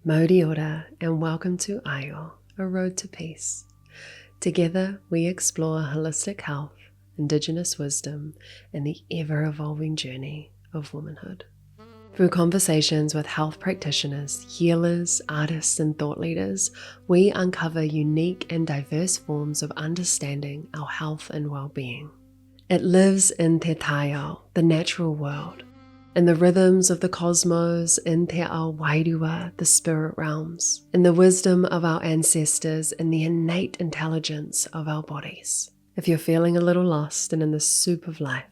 Mauri ora, and welcome to Ayo, a road to peace. Together, we explore holistic health, indigenous wisdom, and the ever-evolving journey of womanhood. Through conversations with health practitioners, healers, artists, and thought leaders, we uncover unique and diverse forms of understanding our health and well-being. It lives in Te Taiao, the natural world, in the rhythms of the cosmos, in Te Ao Wairua, the spirit realms, in the wisdom of our ancestors, and the innate intelligence of our bodies. If you're feeling a little lost and in the soup of life,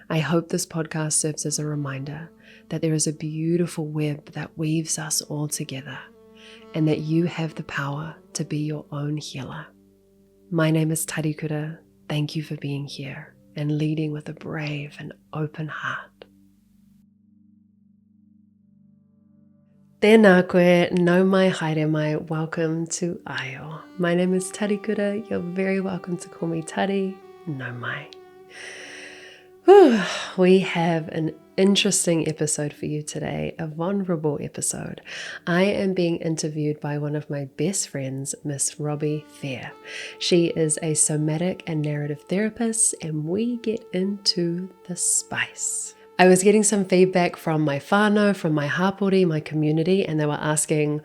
I hope this podcast serves as a reminder that there is a beautiful web that weaves us all together, and that you have the power to be your own healer. My name is Tarikura. Thank you for being here and leading with a brave and open heart. Tēnā koe, nau mai, haere mai, welcome to Ayo. My name is Tarikura. You're very welcome to call me Tari, nau mai. We have an interesting episode for you today, a vulnerable episode. I am being interviewed by one of my best friends, Miss Robbie Fear. She is a somatic and narrative therapist, and we get into the spice. I was getting some feedback from my whānau, from my hapori, my community, and they were asking,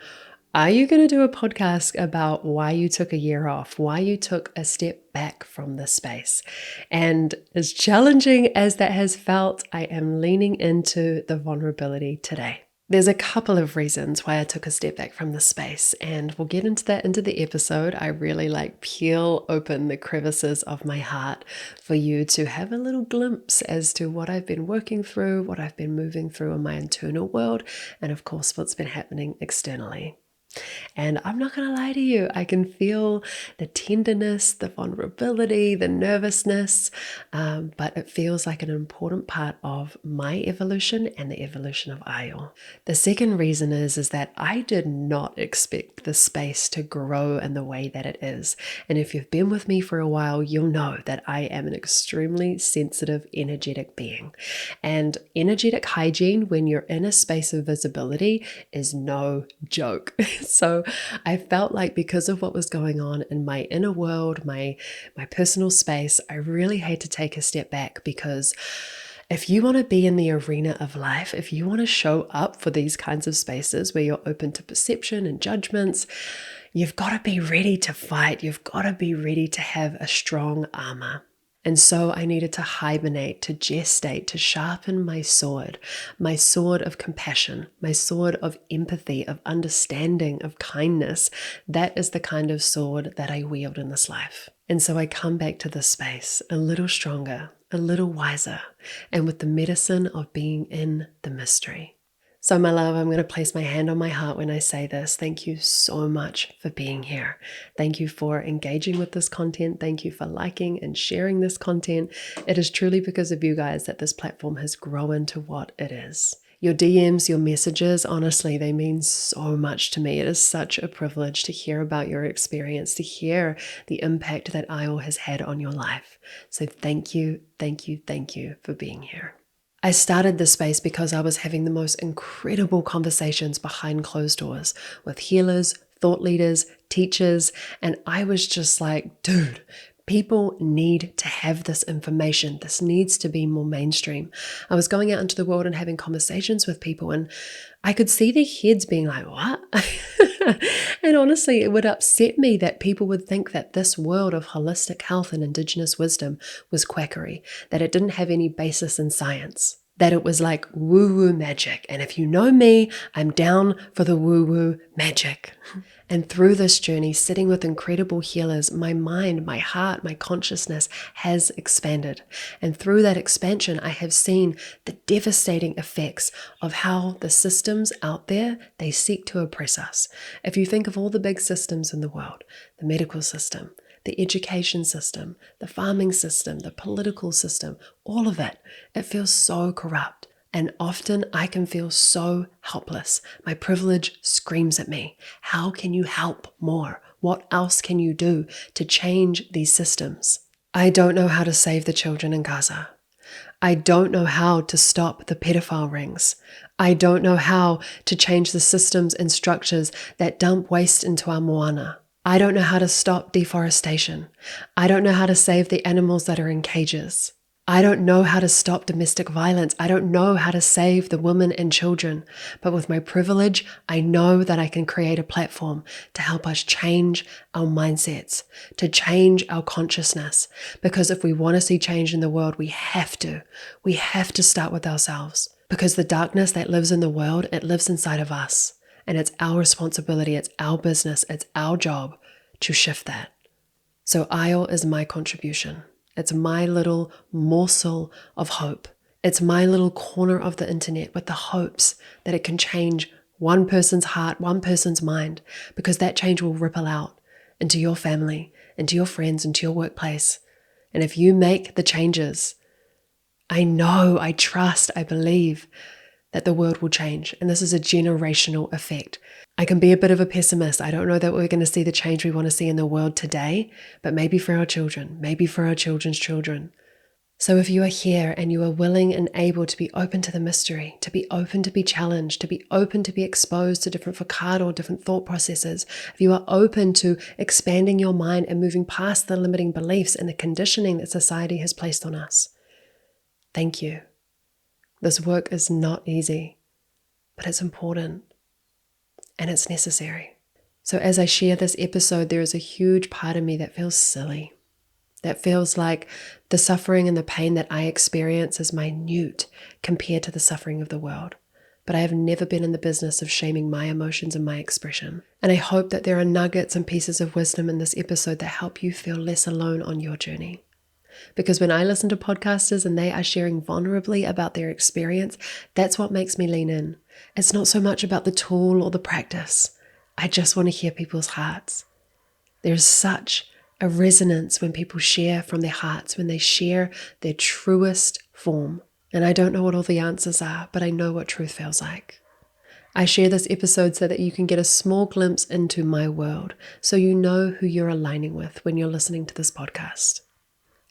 are you going to do a podcast about why you took a year off, why you took a step back from the space? And as challenging as that has felt, I am leaning into the vulnerability today. There's a couple of reasons why I took a step back from the space, and we'll get into that into the episode. I really peel open the crevices of my heart for you to have a little glimpse as to what I've been working through, what I've been moving through in my internal world, and of course, what's been happening externally. And I'm not going to lie to you, I can feel the tenderness, the vulnerability, the nervousness, but it feels like an important part of my evolution and the evolution of Ayo. The second reason is that I did not expect the space to grow in the way that it is. And if you've been with me for a while, you'll know that I am an extremely sensitive, energetic being. And energetic hygiene, when you're in a space of visibility, is no joke. So I felt like because of what was going on in my inner world, my personal space, I really had to take a step back, because if you want to be in the arena of life, if you want to show up for these kinds of spaces where you're open to perception and judgments, you've got to be ready to fight. You've got to be ready to have a strong armor. And so I needed to hibernate, to gestate, to sharpen my sword of compassion, my sword of empathy, of understanding, of kindness. That is the kind of sword that I wield in this life. And so I come back to this space a little stronger, a little wiser, and with the medicine of being in the mystery. So my love, I'm going to place my hand on my heart when I say this. Thank you so much for being here. Thank you for engaging with this content. Thank you for liking and sharing this content. It is truly because of you guys that this platform has grown to what it is. Your DMs, your messages, honestly, they mean so much to me. It is such a privilege to hear about your experience, to hear the impact that Ayo has had on your life. So thank you, thank you, thank you for being here. I started this space because I was having the most incredible conversations behind closed doors with healers, thought leaders, teachers, and I was just like, dude, people need to have this information. This needs to be more mainstream. I was going out into the world and having conversations with people, and I could see their heads being like, what? And honestly, it would upset me that people would think that this world of holistic health and indigenous wisdom was quackery, that it didn't have any basis in science, that it was like woo-woo magic. And if you know me, I'm down for the woo-woo magic. And through this journey, sitting with incredible healers, my mind, my heart, my consciousness has expanded. And through that expansion, I have seen the devastating effects of how the systems out there, they seek to oppress us. If you think of all the big systems in the world, the medical system, the education system, the farming system, the political system, all of it, it feels so corrupt. And often I can feel so helpless. My privilege screams at me. How can you help more? What else can you do to change these systems? I don't know how to save the children in Gaza. I don't know how to stop the pedophile rings. I don't know how to change the systems and structures that dump waste into our moana. I don't know how to stop deforestation. I don't know how to save the animals that are in cages. I don't know how to stop domestic violence. I don't know how to save the women and children. But with my privilege, I know that I can create a platform to help us change our mindsets, to change our consciousness. Because if we want to see change in the world, we have to. We have to start with ourselves. Because the darkness that lives in the world, it lives inside of us. And it's our responsibility, it's our business, it's our job to shift that. So Isle is my contribution. It's my little morsel of hope. It's my little corner of the internet with the hopes that it can change one person's heart, one person's mind, because that change will ripple out into your family, into your friends, into your workplace. And if you make the changes, I know, I trust, I believe that the world will change. And this is a generational effect. I can be a bit of a pessimist. I don't know that we're going to see the change we want to see in the world today, but maybe for our children, maybe for our children's children. So if you are here and you are willing and able to be open to the mystery, to be open to be challenged, to be open to be exposed to different whakaaro or different thought processes, if you are open to expanding your mind and moving past the limiting beliefs and the conditioning that society has placed on us, thank you. This work is not easy, but it's important. And it's necessary. So as I share this episode, there is a huge part of me that feels silly. That feels like the suffering and the pain that I experience is minute compared to the suffering of the world. But I have never been in the business of shaming my emotions and my expression. And I hope that there are nuggets and pieces of wisdom in this episode that help you feel less alone on your journey. Because when I listen to podcasters and they are sharing vulnerably about their experience, that's what makes me lean in. It's not so much about the tool or the practice. I just want to hear people's hearts. There's such a resonance when people share from their hearts, when they share their truest form. And I don't know what all the answers are, but I know what truth feels like. I share this episode so that you can get a small glimpse into my world, so you know who you're aligning with when you're listening to this podcast.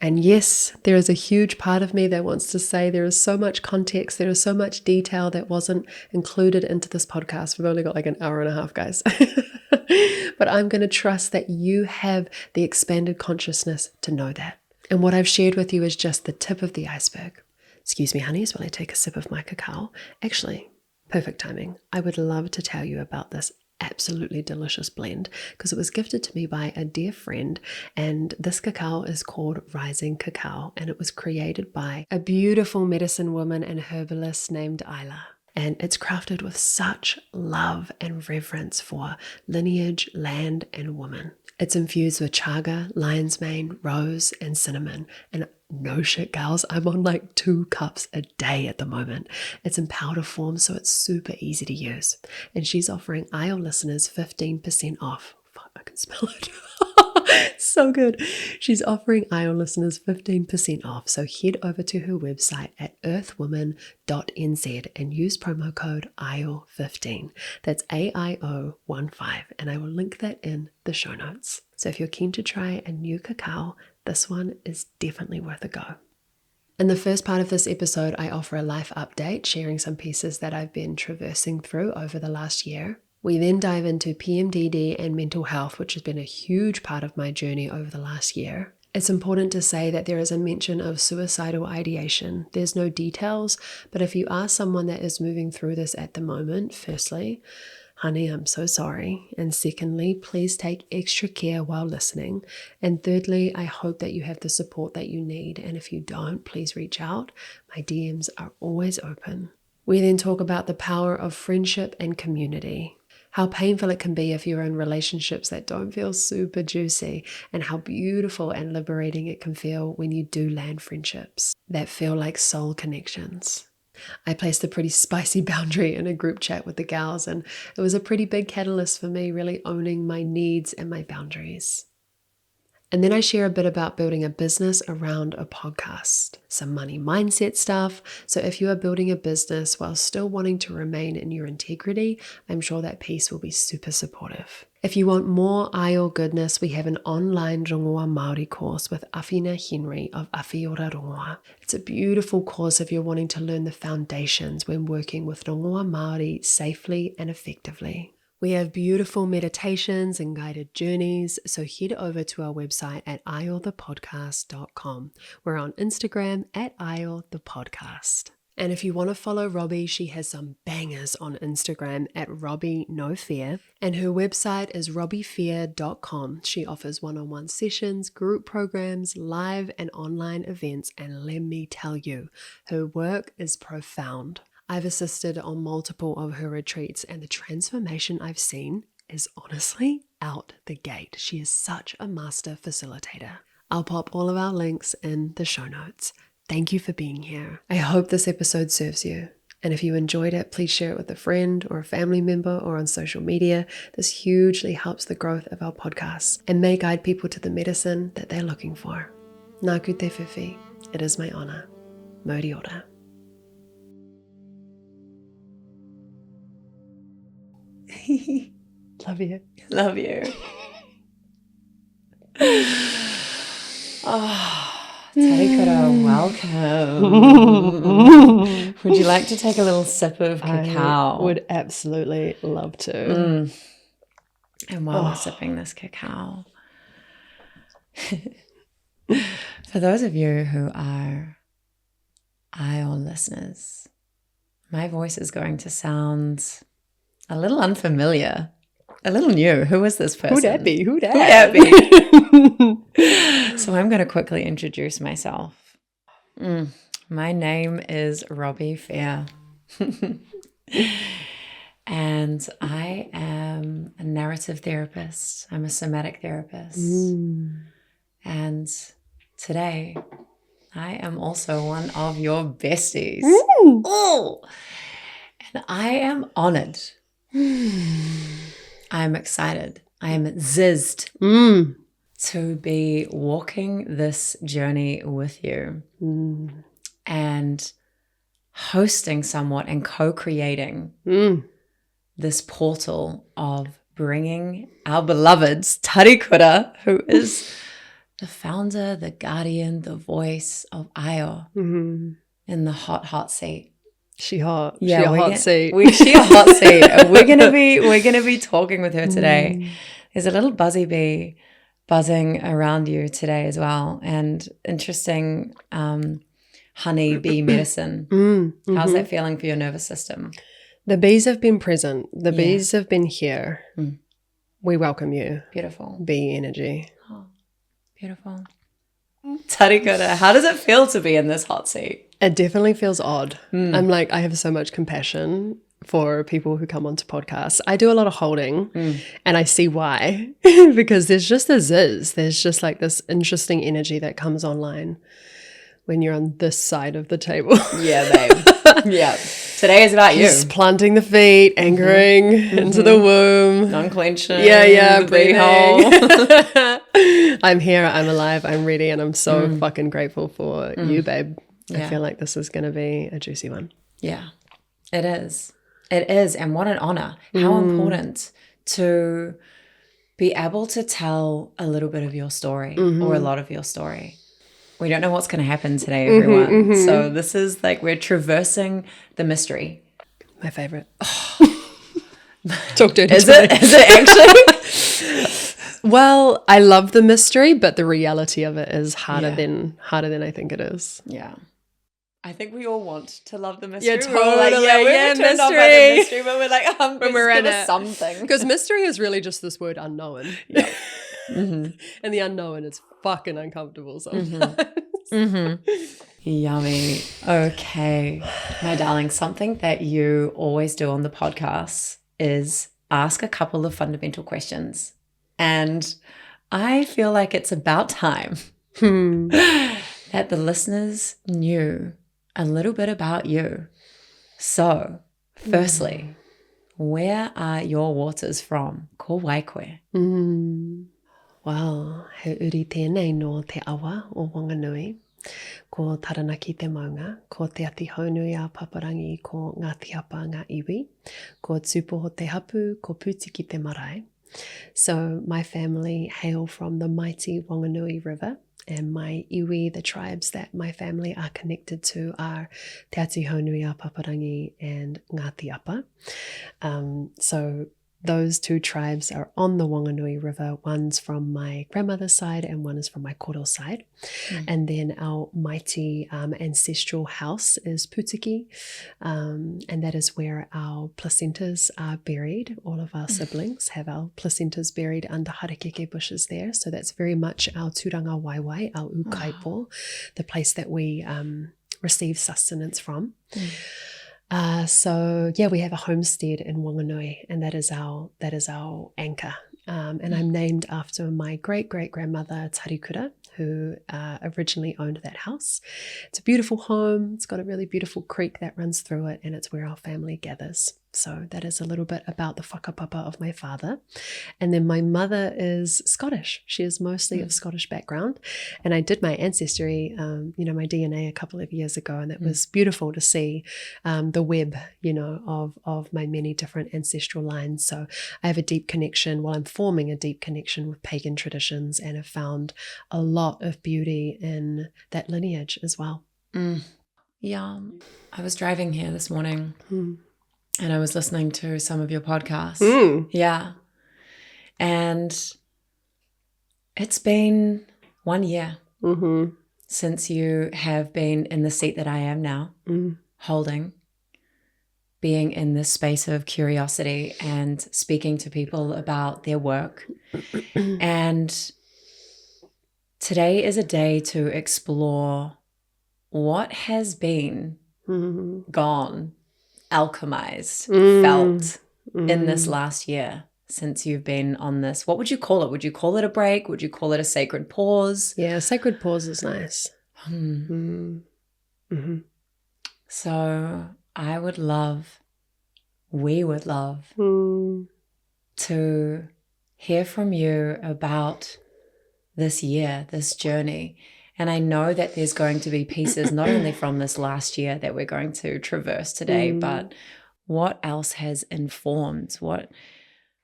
And yes, there is a huge part of me that wants to say there is so much context, there is so much detail that wasn't included into this podcast. We've only got like an hour and a half, guys. But I'm going to trust that you have the expanded consciousness to know that. And what I've shared with you is just the tip of the iceberg. Excuse me, honeys, while I take a sip of my cacao. Actually, perfect timing. I would love to tell you about this absolutely delicious blend because it was gifted to me by a dear friend, and this cacao is called Rising Cacao, and it was created by a beautiful medicine woman and herbalist named Isla. And it's crafted with such love and reverence for lineage, land, and woman. It's infused with chaga, lion's mane, rose, and cinnamon. And no shit, gals, I'm on like 2 cups a day at the moment. It's in powder form, so it's super easy to use. And she's offering IEL listeners 15% off. Fuck, I can smell it. So good. She's offering IEL listeners 15% off. So head over to her website at earthwoman.nz and use promo code IEL15. That's AIO15. And I will link that in the show notes. So if you're keen to try a new cacao, this one is definitely worth a go. In the first part of this episode, I offer a life update, sharing some pieces that I've been traversing through over the last year. We then dive into PMDD and mental health, which has been a huge part of my journey over the last year. It's important to say that there is a mention of suicidal ideation. There's no details, but if you are someone that is moving through this at the moment, firstly, honey, I'm so sorry. And secondly, please take extra care while listening. And thirdly, I hope that you have the support that you need. And if you don't, please reach out. My DMs are always open. We then talk about the power of friendship and community. How painful it can be if you're in relationships that don't feel super juicy, and how beautiful and liberating it can feel when you do land friendships that feel like soul connections. I placed a pretty spicy boundary in a group chat with the gals, and it was a pretty big catalyst for me really owning my needs and my boundaries. And then I share a bit about building a business around a podcast, some money mindset stuff. So if you are building a business while still wanting to remain in your integrity, I'm sure that piece will be super supportive. If you want more Ayo goodness, we have an online rongoa Māori course with Awhina Henry of Awhiora Rongoa. It's a beautiful course if you're wanting to learn the foundations when working with rongoa Māori safely and effectively. We have beautiful meditations and guided journeys, so head over to our website at ayothepodcast.com. We're on Instagram at ayothepodcast. And if you want to follow Robbie, she has some bangers on Instagram at Robbie No Fear, and her website is robbiefear.com. She offers one-on-one sessions, group programs, live and online events, and let me tell you, her work is profound. I've assisted on multiple of her retreats, and the transformation I've seen is honestly out the gate. She is such a master facilitator. I'll pop all of our links in the show notes. Thank you for being here. I hope this episode serves you. And if you enjoyed it, please share it with a friend or a family member or on social media. This hugely helps the growth of our podcast and may guide people to the medicine that they're looking for. Nā ku te whiwhi. It is my honor. Mauri ora. Love you. Love you. Tarikura, welcome. Would you like to take a little sip of cacao? I would absolutely love to. And while we're sipping this cacao, for those of you who are Ayo listeners, my voice is going to sound a little unfamiliar, a little new. Who is this person? Who that be? Who that be? So I'm going to quickly introduce myself. My name is Robbie Fear. And I am a narrative therapist. I'm a somatic therapist. And today I am also one of your besties. Oh, and I am honored. I'm excited. I am zizzed to be walking this journey with you and hosting somewhat and co-creating this portal of bringing our beloveds, Tarikura, who is the founder, the guardian, the voice of Ayo in the hot seat. She hot. Yeah, she a hot seat. She a hot seat. We're gonna be talking with her today. There's a little buzzy bee buzzing around you today as well, and interesting honey bee medicine. How's that feeling for your nervous system? The bees have been present. The bees have been here. We welcome you. Beautiful. Bee energy. Oh, beautiful. Tarikura, how does it feel to be in this hot seat? It definitely feels odd. I'm like, I have so much compassion for people who come onto podcasts. I do a lot of holding and I see why, because there's just a zizz. There's just like this interesting energy that comes online when you're on this side of the table. Yeah, babe. Yeah. Today is about you. Just planting the feet, anchoring into the womb. Unclenching. Yeah, breathing. I'm here, I'm alive, I'm ready, and I'm so fucking grateful for you, babe. I feel like this is going to be a juicy one. Yeah, it is. It is. And what an honor. How important to be able to tell a little bit of your story or a lot of your story. We don't know what's going to happen today, everyone. So this is like we're traversing the mystery. My favorite. Talk dirty. Is it actually? Well, I love the mystery, but the reality of it is harder than I think it is. Yeah. I think we all want to love the mystery. Yeah, totally. We're turned on by the mystery, but we're like, when we're in it. Something. Because mystery is really just this word unknown. Yeah. And the unknown is fucking uncomfortable sometimes. Yummy. Okay. My darling, something that you always do on the podcast is ask a couple of fundamental questions. And I feel like it's about time that the listeners knew a little bit about you. So, firstly, where are your waters from? Ko waikoe. Wow, he uri tēnei no te awa o Wanganui. Ko taranaki te maunga, ko te ati haunui a paparangi ko ngā tiapa ngā iwi, ko tūpoho te hapu, ko pūtiki te marae. So my family hail from the mighty Wanganui River, and my iwi, the tribes that my family are connected to, are Te Ati Haunui a Paparangi and Ngā Tiapa. So those two tribes are on the Wanganui River. One's from my grandmother's side and one is from my koro side. And then our mighty ancestral house is Putiki, and that is where our placentas are buried. All of our siblings have our placentas buried under harakeke bushes there. So that's very much our turanga waiwai, our ukaipo, the place that we receive sustenance from. So yeah, we have a homestead in Wanganui, and that is our anchor. And I'm named after my great-great-grandmother Tarikura, who originally owned that house. It's a beautiful home. It's got a really beautiful creek that runs through it, and it's where our family gathers. So that is a little bit about the whakapapa of my father. And then my mother is Scottish. She is mostly of Scottish background. And I did my ancestry, my DNA a couple of years ago, and it was beautiful to see the web, of my many different ancestral lines. So I have a deep connection, I'm forming a deep connection with pagan traditions, and have found a lot of beauty in that lineage as well. Yeah. I was driving here this morning. And I was listening to some of your podcasts. Yeah. And it's been 1 year since you have been in the seat that I am now, holding, being in this space of curiosity and speaking to people about their work. And today is a day to explore what has been gone, alchemized, felt in this last year since you've been on this. What would you call it? Would you call it a break? Would you call it a sacred pause? Yeah, sacred pause is nice. So we would love to hear from you about this year, this journey. And I know that there's going to be pieces not only from this last year that we're going to traverse today, but what else has informed? What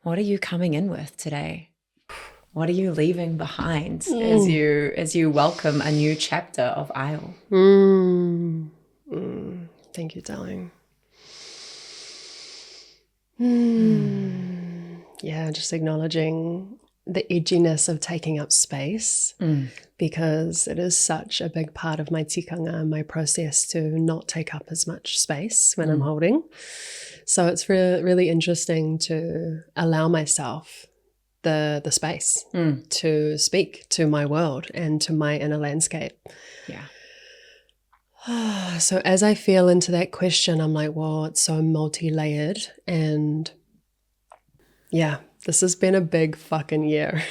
are you coming in with today? What are you leaving behind as you welcome a new chapter of Isle? Thank you, darling. Yeah, just acknowledging the edginess of taking up space, because it is such a big part of my tikanga and my process to not take up as much space when I'm holding. So it's really interesting to allow myself the space to speak to my world and to my inner landscape. Yeah. So as I feel into that question, I'm like, well, it's so multi-layered, and yeah, this has been a big fucking year.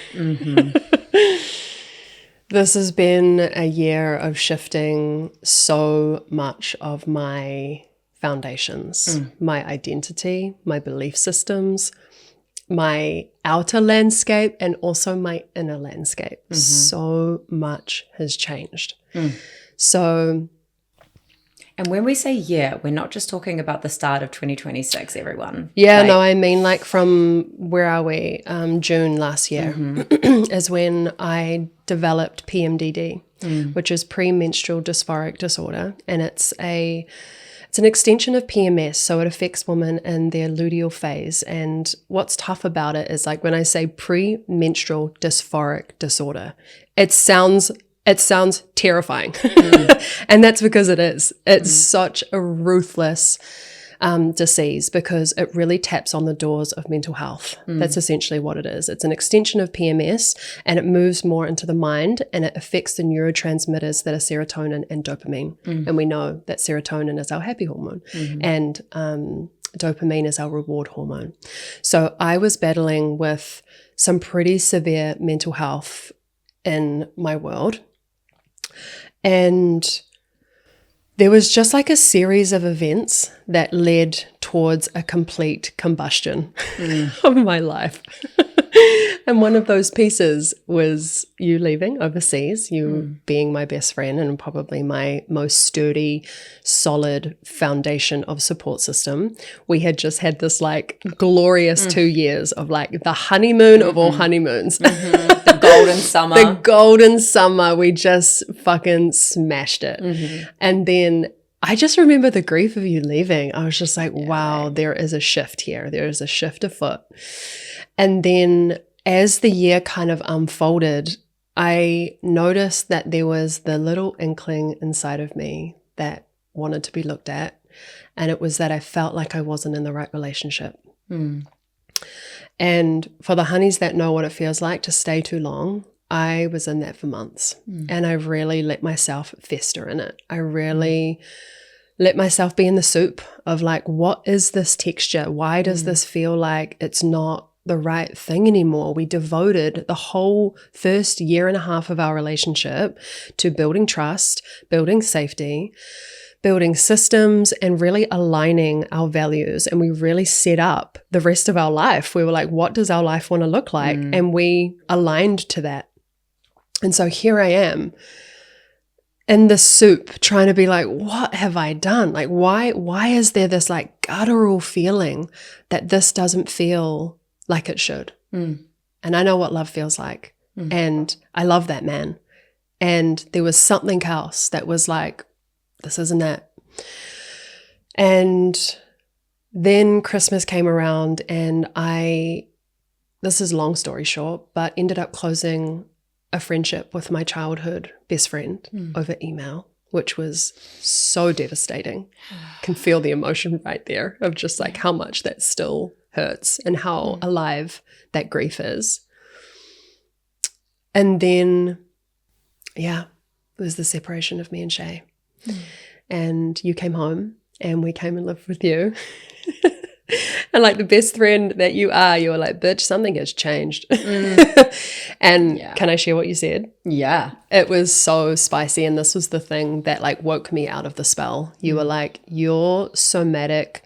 This has been a year of shifting so much of my foundations, my identity, my belief systems, my outer landscape, and also my inner landscape. So much has changed. So... And when we say year, we're not just talking about the start of 2026, everyone. Yeah, no, I mean like from, where are we? June last year is when I developed PMDD, which is Premenstrual Dysphoric Disorder. And it's an extension of PMS, so it affects women in their luteal phase. And what's tough about it is, like, when I say premenstrual dysphoric disorder, it sounds terrifying. And that's because it is. It's such a ruthless disease, because it really taps on the doors of mental health. That's essentially what it is. It's an extension of PMS, and it moves more into the mind, and it affects the neurotransmitters that are serotonin and dopamine. And we know that serotonin is our happy hormone, and dopamine is our reward hormone. So I was battling with some pretty severe mental health in my world. And there was just like a series of events that led towards a complete combustion of my life. And one of those pieces was you leaving overseas, you being my best friend and probably my most sturdy, solid foundation of support system. We had just had this like glorious 2 years of like the honeymoon of all honeymoons. The golden summer. The golden summer. We just fucking smashed it. And then I just remember the grief of you leaving. I was just like, wow, there is a shift here. There is a shift afoot. And then as the year kind of unfolded, I noticed that there was the little inkling inside of me that wanted to be looked at. And it was that I felt like I wasn't in the right relationship. And for the honeys that know what it feels like to stay too long, I was in that for months. And I really let myself fester in it. I really let myself be in the soup of like, what is this texture? Why does this feel like it's not the right thing anymore? We devoted the whole first year and a half of our relationship to building trust, building safety, building systems, and really aligning our values. And we really set up the rest of our life. We were like, what does our life want to look like? And we aligned to that. And so here I am in the soup trying to be like, what have I done? Like, why is there this like guttural feeling that this doesn't feel like it should? And I know what love feels like. And I love that man. And there was something else that was like, this isn't it. And then Christmas came around and this is long story short, but ended up closing a friendship with my childhood best friend over email, which was so devastating. Can feel the emotion right there of just like how much that still hurts and how alive that grief is. And then, it was the separation of me and Shay. And you came home and we came and lived with you. And like the best friend that you were like, bitch, something has changed. And can I share what you said? Yeah. It was so spicy. And this was the thing that like woke me out of the spell. You were like, your somatic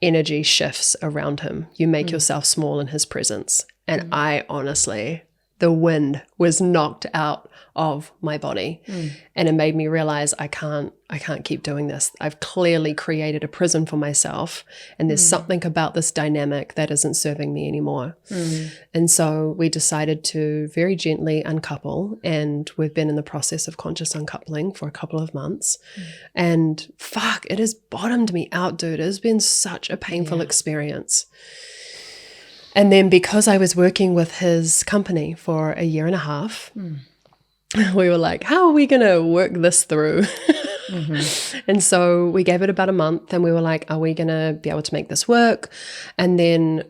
energy shifts around him. You make yourself small in his presence. And I honestly, the wind was knocked out of my body. And it made me realize I can't keep doing this. I've clearly created a prison for myself, and there's something about this dynamic that isn't serving me anymore. And so we decided to very gently uncouple, and we've been in the process of conscious uncoupling for a couple of months. And fuck, it has bottomed me out, dude. It has been such a painful experience. And then because I was working with his company for a year and a half, we were like, how are we going to work this through? And so we gave it about a month and we were like, are we going to be able to make this work? And then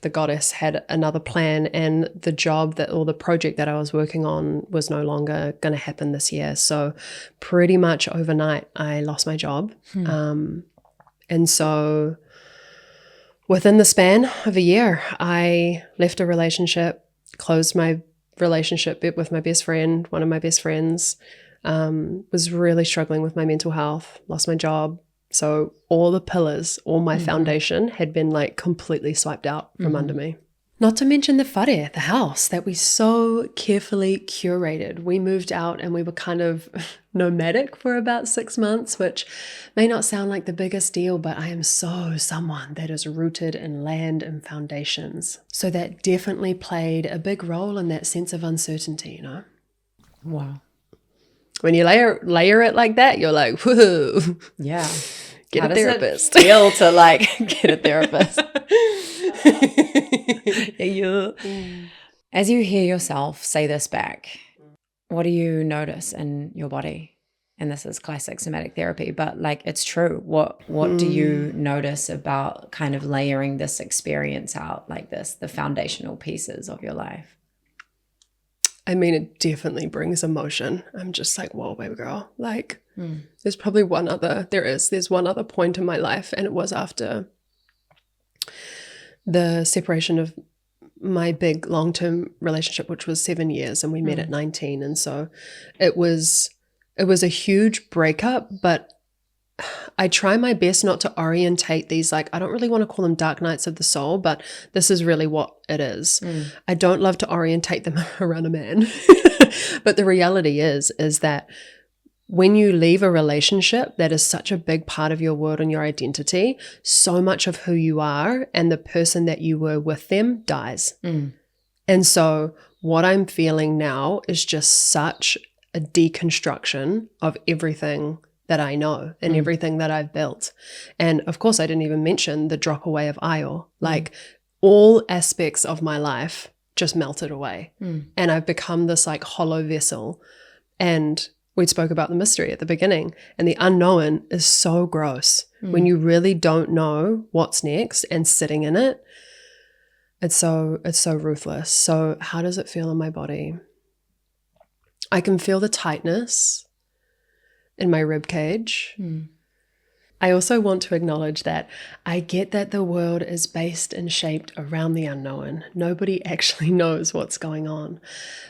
the goddess had another plan, and the job or the project that I was working on was no longer going to happen this year. So pretty much overnight, I lost my job. And so within the span of a year, I left a relationship, closed my relationship with my best friend, one of my best friends, was really struggling with my mental health, lost my job. So all the pillars, all my foundation had been like completely swiped out from under me. Not to mention the whare, the house that we so carefully curated. We moved out and we were kind of nomadic for about 6 months, which may not sound like the biggest deal, but I am someone that is rooted in land and foundations. So that definitely played a big role in that sense of uncertainty, you know? Wow. When you layer it like that, you're like, whoa. Yeah. Get a therapist. It feel to like get a therapist? As you hear yourself say this back, what do you notice in your body? And this is classic somatic therapy, but like it's true. What do you notice about kind of layering this experience out like this, the foundational pieces of your life? I mean, it definitely brings emotion. I'm just like, whoa, baby girl. Like, there's probably there's one other point in my life, and it was after the separation of my big long-term relationship, which was 7 years, and we met at 19. And so it was a huge breakup, but I try my best not to orientate these, like, I don't really want to call them dark nights of the soul, but this is really what it is. I don't love to orientate them around a man. But the reality is that when you leave a relationship that is such a big part of your world and your identity, so much of who you are and the person that you were with them dies. And so what I'm feeling now is just such a deconstruction of everything that I know and everything that I've built. And of course, I didn't even mention the drop away of Io. Like all aspects of my life just melted away. And I've become this like hollow vessel. And we spoke about the mystery at the beginning, and the unknown is so gross when you really don't know what's next and sitting in it. It's so ruthless. So how does it feel in my body? I can feel the tightness in my rib cage. I also want to acknowledge that I get that the world is based and shaped around the unknown. Nobody actually knows what's going on.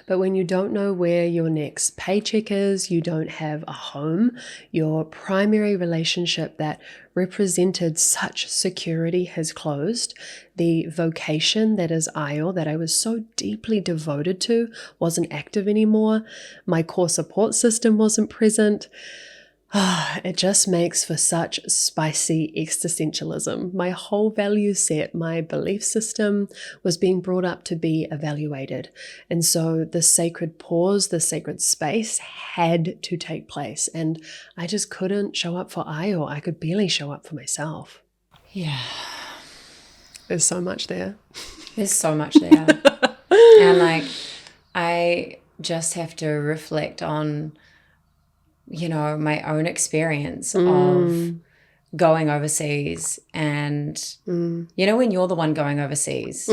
But when you don't know where your next paycheck is, you don't have a home, your primary relationship that represented such security has closed, the vocation that is Io, that I was so deeply devoted to, wasn't active anymore, my core support system wasn't present. It just makes for such spicy existentialism. My whole value set, my belief system was being brought up to be evaluated. And so the sacred pause, the sacred space had to take place. And I just couldn't show up for Io. I could barely show up for myself. Yeah. There's so much there. There's so much there. And like, I just have to reflect on, you know, my own experience of going overseas. And, you know, when you're the one going overseas,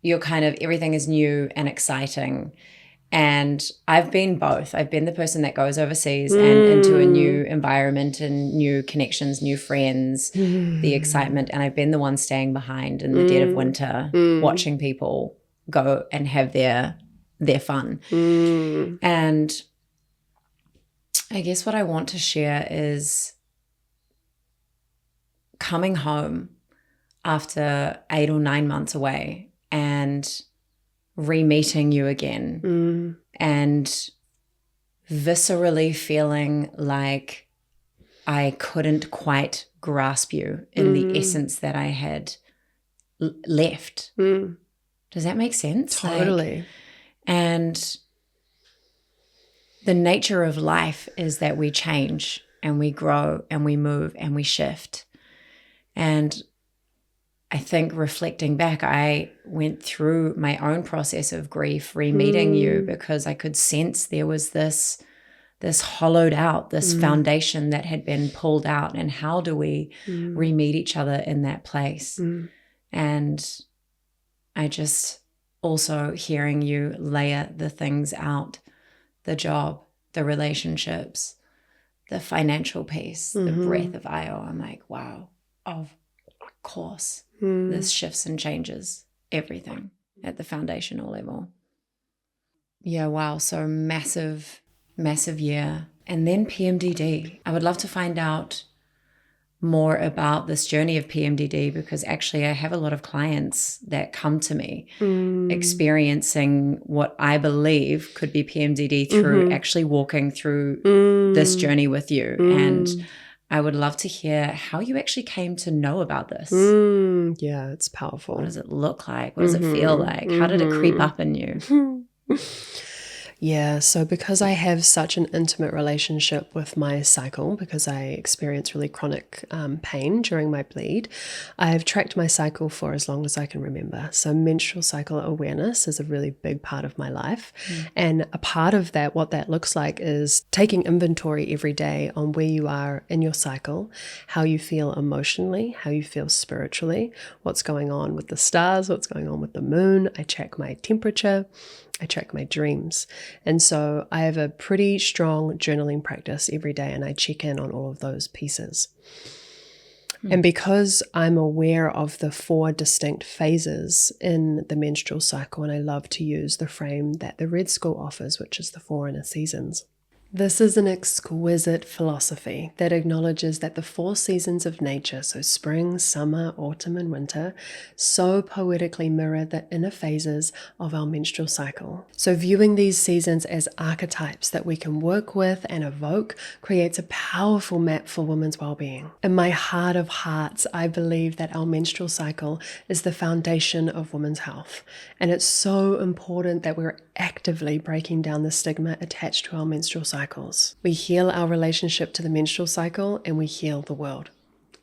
you're kind of, everything is new and exciting. And I've been both. I've been the person that goes overseas and into a new environment and new connections, new friends, the excitement. And I've been the one staying behind in the dead of winter, watching people go and have their fun. And I guess what I want to share is coming home after 8 or 9 months away and re-meeting you again and viscerally feeling like I couldn't quite grasp you in the essence that I had left. Does that make sense? Totally. Like, and the nature of life is that we change and we grow and we move and we shift. And I think reflecting back, I went through my own process of grief, re-meeting you, because I could sense there was this hollowed out, this foundation that had been pulled out. And how do we re-meet each other in that place? And I just also hearing you layer the things out, the job, the relationships, the financial piece, the breath of Io. I'm like, wow, of course, this shifts and changes everything at the foundational level. Yeah, wow. So massive, massive year. And then PMDD. I would love to find out more about this journey of PMDD, because actually I have a lot of clients that come to me experiencing what I believe could be PMDD through actually walking through this journey with you. And I would love to hear how you actually came to know about this. Yeah, it's powerful. What does it look like? What does it feel like? How did it creep up in you? Yeah, so because I have such an intimate relationship with my cycle, because I experience really chronic pain during my bleed, I've tracked my cycle for as long as I can remember. So menstrual cycle awareness is a really big part of my life. And a part of that, what that looks like, is taking inventory every day on where you are in your cycle, how you feel emotionally, how you feel spiritually, what's going on with the stars, what's going on with the moon. I check my temperature. I track my dreams. And so I have a pretty strong journaling practice every day, and I check in on all of those pieces. And because I'm aware of the 4 distinct phases in the menstrual cycle, and I love to use the frame that the Red School offers, which is the 4 inner seasons, This is an exquisite philosophy that acknowledges that the 4 seasons of nature, so spring, summer, autumn, and winter, so poetically mirror the inner phases of our menstrual cycle. So viewing these seasons as archetypes that we can work with and evoke creates a powerful map for women's well-being. In my heart of hearts, I believe that our menstrual cycle is the foundation of women's health. And it's so important that we're actively breaking down the stigma attached to our menstrual cycles. We heal our relationship to the menstrual cycle and we heal the world.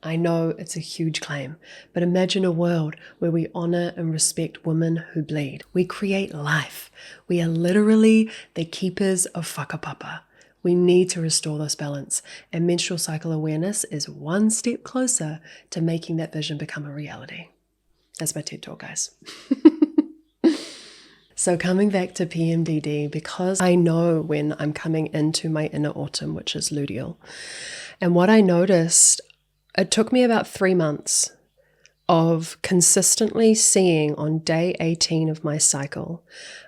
I know it's a huge claim, but imagine a world where we honor and respect women who bleed. We create life. We are literally the keepers of whakapapa. We need to restore this balance, and menstrual cycle awareness is one step closer to making that vision become a reality. That's my TED Talk, guys. So coming back to PMDD, because I know when I'm coming into my inner autumn, which is luteal, and what I noticed, it took me about 3 months of consistently seeing on day 18 of my cycle,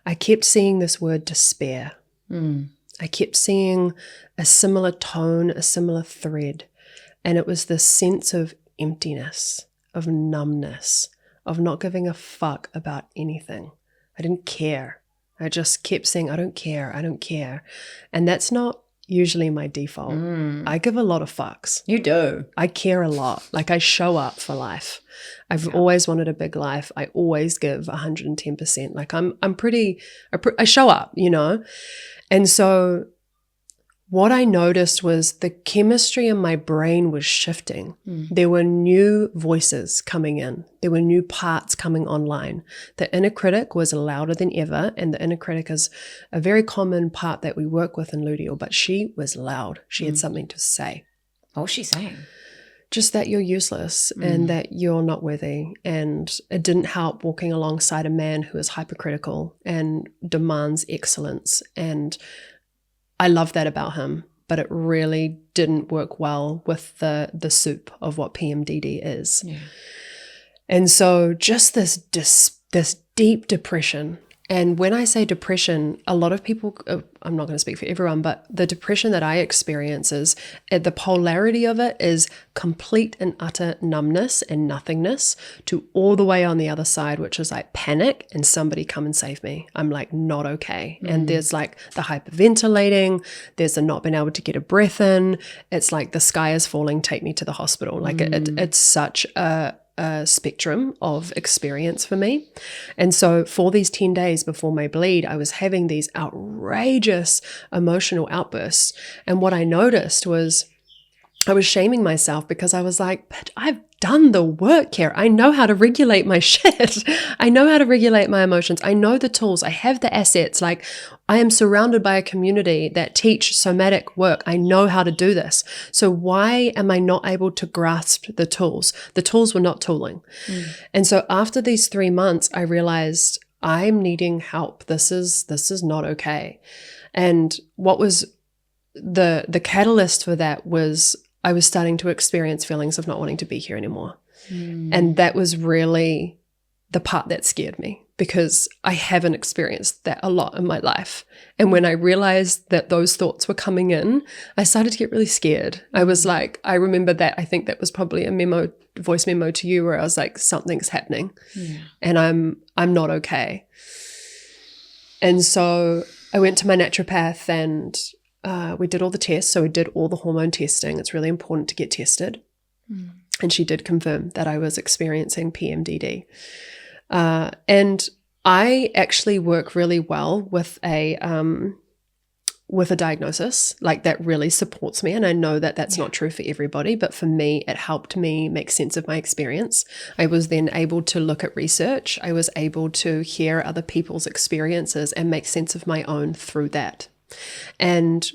I kept seeing this word despair. I kept seeing a similar tone, a similar thread, and it was this sense of emptiness, of numbness, of not giving a fuck about anything. I didn't care. I just kept saying, I don't care, I don't care. And that's not usually my default. I give a lot of fucks. You do. I care a lot. Like I show up for life. I've always wanted a big life. I always give 110%. Like I show up, you know? And so what I noticed was the chemistry in my brain was shifting. There were new voices coming in. There were new parts coming online. The inner critic was louder than ever, and the inner critic is a very common part that we work with in luteal, but she was loud. She had something to say. What was she saying? Just that you're useless and that you're not worthy. And it didn't help walking alongside a man who is hypercritical and demands excellence. And I love that about him, but it really didn't work well with the soup of what PMDD is. Yeah. And so just this deep depression. And when I say depression, a lot of people, I'm not going to speak for everyone, but the depression that I experience is, the polarity of it is complete and utter numbness and nothingness to all the way on the other side, which is like panic and somebody come and save me. I'm like not okay. And there's like the hyperventilating, there's the not being able to get a breath in. It's like the sky is falling, take me to the hospital. Like it's such a spectrum of experience for me. And so for these 10 days before my bleed, I was having these outrageous emotional outbursts. And what I noticed was I was shaming myself because I was like, but I've done the work here. I know how to regulate my shit. I know how to regulate my emotions. I know the tools. I have the assets. Like I am surrounded by a community that teach somatic work. I know how to do this. So why am I not able to grasp the tools? The tools were not tooling. And so after these 3 months, I realized I'm needing help. This is not okay. And what was the catalyst for that was I was starting to experience feelings of not wanting to be here anymore. And that was really the part that scared me because I haven't experienced that a lot in my life. And when I realized that those thoughts were coming in, I started to get really scared. I was like, I remember that, I think that was probably a voice memo to you where I was like, something's happening and I'm not okay. And so I went to my naturopath and we did all the tests. So we did all the hormone testing. It's really important to get tested. And she did confirm that I was experiencing PMDD. And I actually work really well with a diagnosis, like that really supports me. And I know that that's not true for everybody, but for me, it helped me make sense of my experience. I was then able to look at research. I was able to hear other people's experiences and make sense of my own through that. And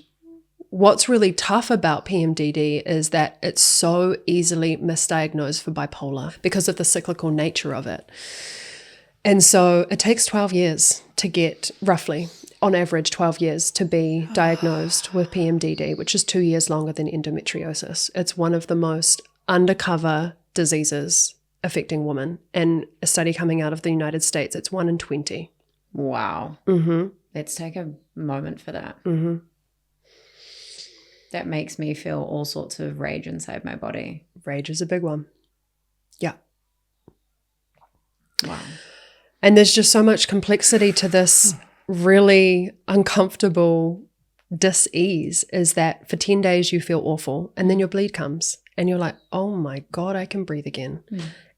what's really tough about PMDD is that it's so easily misdiagnosed for bipolar because of the cyclical nature of it. And so it takes 12 years to get, roughly, on average, 12 years to be diagnosed with PMDD, which is 2 years longer than endometriosis. It's one of the most undercover diseases affecting women. And a study coming out of the United States, it's 1 in 20. Wow. Let's take a moment for that. That makes me feel all sorts of rage inside my body. Rage is a big one. Yeah. Wow. And there's just so much complexity to this really uncomfortable dis-ease, is that for 10 days you feel awful and then your bleed comes and you're like, oh my God, I can breathe again.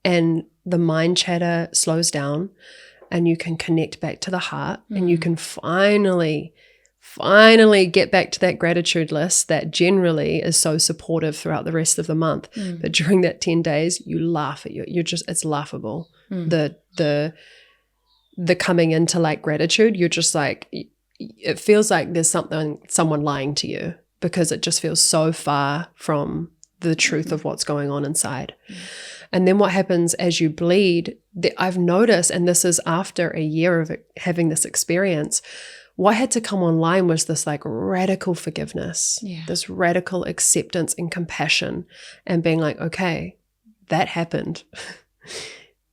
And the mind chatter slows down and you can connect back to the heart and you can finally get back to that gratitude list that generally is so supportive throughout the rest of the month. But during that 10 days, you laugh at you're just, it's laughable. The coming into like gratitude, you're just like, it feels like there's someone lying to you because it just feels so far from the truth of what's going on inside. And then what happens as you bleed, I've noticed, and this is after a year of having this experience, what had to come online was this like radical forgiveness, this radical acceptance and compassion, and being like, okay, that happened.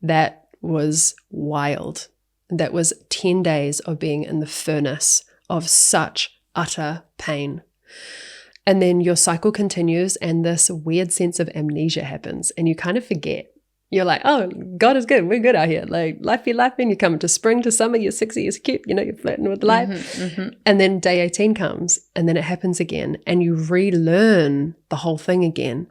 That was wild. That was 10 days of being in the furnace of such utter pain. And then your cycle continues and this weird sense of amnesia happens and you kind of forget. You're like, oh, God is good. We're good out here. Like, life be life. And you come to spring, to summer, you're sexy, you're cute, you're flirting with life. And then day 18 comes and then it happens again and you relearn the whole thing again.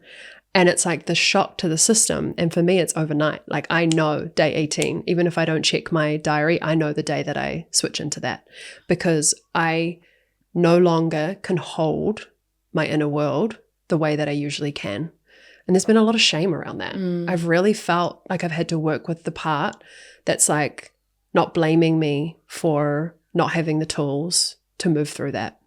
And it's like the shock to the system. And for me, it's overnight. Like I know day 18, even if I don't check my diary, I know the day that I switch into that because I no longer can hold my inner world the way that I usually can. And there's been a lot of shame around that. I've really felt like I've had to work with the part that's like not blaming me for not having the tools to move through that.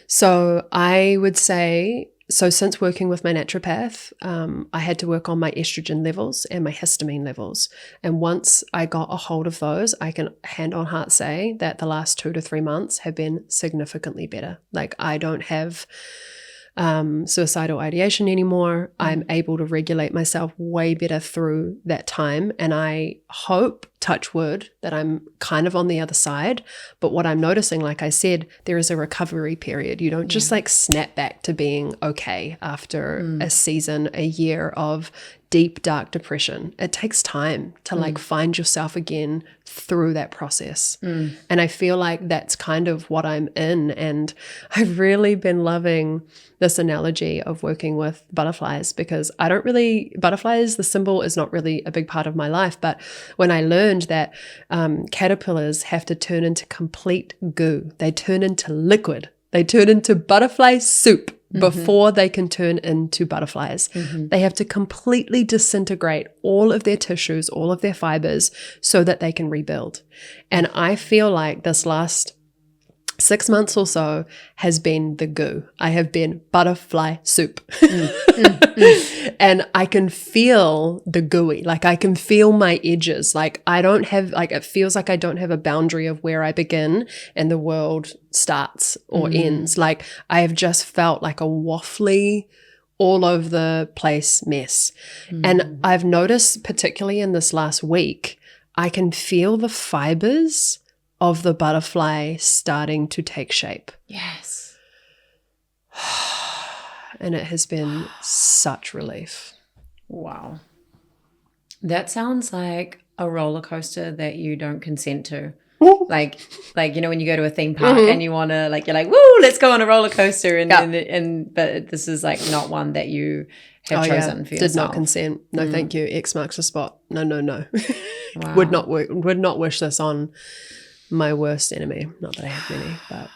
So I would say, since working with my naturopath, I had to work on my estrogen levels and my histamine levels. And once I got a hold of those, I can hand on heart say that the last 2 to 3 months have been significantly better. Like I don't have suicidal ideation anymore. I'm able to regulate myself way better through that time. And I hope, touch wood, that I'm kind of on the other side. But what I'm noticing, like I said, there is a recovery period. You don't just like snap back to being okay after a season, a year of deep, dark depression. It takes time to like find yourself again through that process. And I feel like that's kind of what I'm in. And I've really been loving this analogy of working with butterflies because butterflies, the symbol is not really a big part of my life. But when I learned that caterpillars have to turn into complete goo, they turn into liquid, they turn into butterfly soup before they can turn into butterflies. They have to completely disintegrate all of their tissues, all of their fibers so that they can rebuild. And I feel like this last 6 months or so has been the goo. I have been butterfly soup. And I can feel the gooey, like I can feel my edges. Like I don't have, like it feels like I don't have a boundary of where I begin and the world starts or ends. Like I have just felt like a waffly, all over the place mess. And I've noticed, particularly in this last week, I can feel the fibers of the butterfly starting to take shape. Yes. And it has been such relief. Wow. That sounds like a roller coaster that you don't consent to. like when you go to a theme park and you want to you're like, woo, let's go on a roller coaster but this is like not one that you have chosen for yourself. Did not consent. No, thank you. X marks the spot. No. Wow. Would not wish this on my worst enemy. Not that I have many, but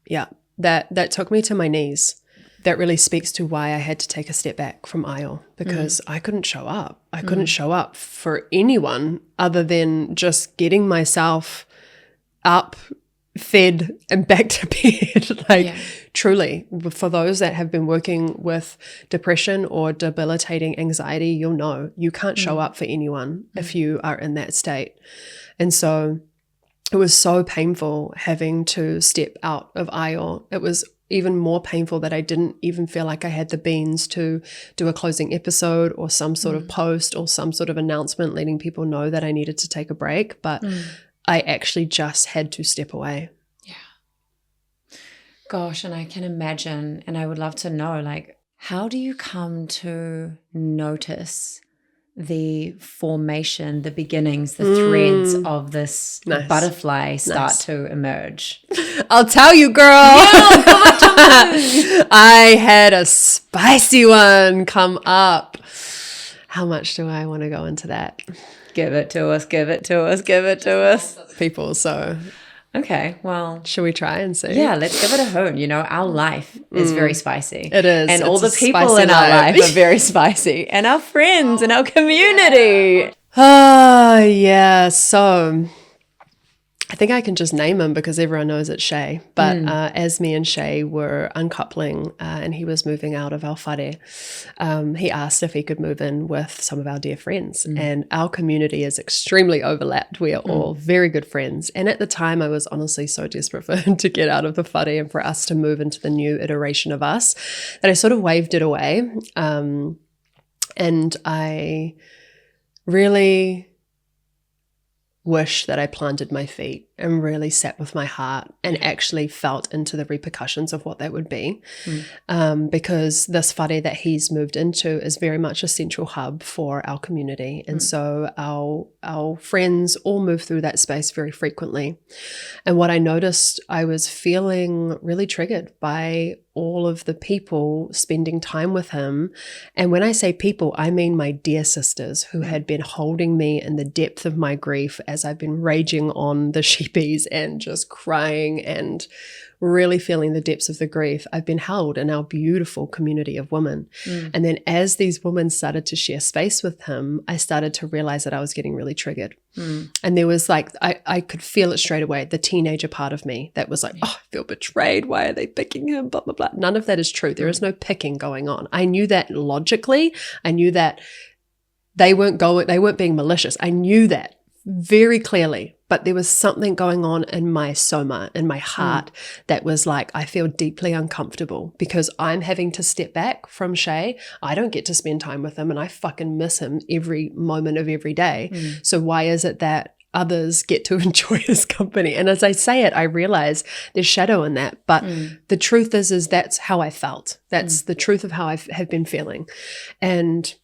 yeah, that took me to my knees. That really speaks to why I had to take a step back from IEL because I couldn't show up. I couldn't show up for anyone other than just getting myself up, fed, and back to bed. Truly, for those that have been working with depression or debilitating anxiety, you'll know you can't show up for anyone if you are in that state. And so it was so painful having to step out of IEL. It was even more painful that I didn't even feel like I had the beans to do a closing episode or some sort of post or some sort of announcement letting people know that I needed to take a break. But I actually just had to step away. Yeah. Gosh, and I can imagine, and I would love to know, like, how do you come to notice the formation, the beginnings, the threads of this butterfly start to emerge? I'll tell you, girl. Yeah, God, I had a spicy one come up. How much do I want to go into that? Give it to us, give it to us, give it to us. People, so... Okay, well... Should we try and see? Yeah, let's give it a hoon. You know, our life is very spicy. It is. And it's all the people in our life are very spicy. And our friends and our community. Yeah. So... I think I can just name him because everyone knows it's Shay. But as me and Shay were uncoupling and he was moving out of our whare, he asked if he could move in with some of our dear friends. And our community is extremely overlapped. We are all very good friends. And at the time, I was honestly so desperate for him to get out of the whare and for us to move into the new iteration of us that I sort of waved it away. And I really... wish that I planted my feet and really sat with my heart and actually felt into the repercussions of what that would be. Because this whare that he's moved into is very much a central hub for our community. And so our friends all move through that space very frequently. And what I noticed, I was feeling really triggered by all of the people spending time with him. And when I say people, I mean my dear sisters who had been holding me in the depth of my grief as I've been raging on the sheepies and just crying and really feeling the depths of the grief. I've been held in our beautiful community of women. And then as these women started to share space with him, I started to realize that I was getting really triggered. And there was like, I could feel it straight away, the teenager part of me that was like, oh, I feel betrayed. Why are they picking him? Blah, blah, blah. None of that is true. There is no picking going on. I knew that logically. I knew that they weren't being malicious. I knew that very clearly, but there was something going on in my soma, in my heart, that was like, I feel deeply uncomfortable because I'm having to step back from Shay. I don't get to spend time with him and I fucking miss him every moment of every day. So why is it that others get to enjoy his company? And as I say it, I realize there's shadow in that. But the truth is that's how I felt. That's the truth of how I have been feeling. And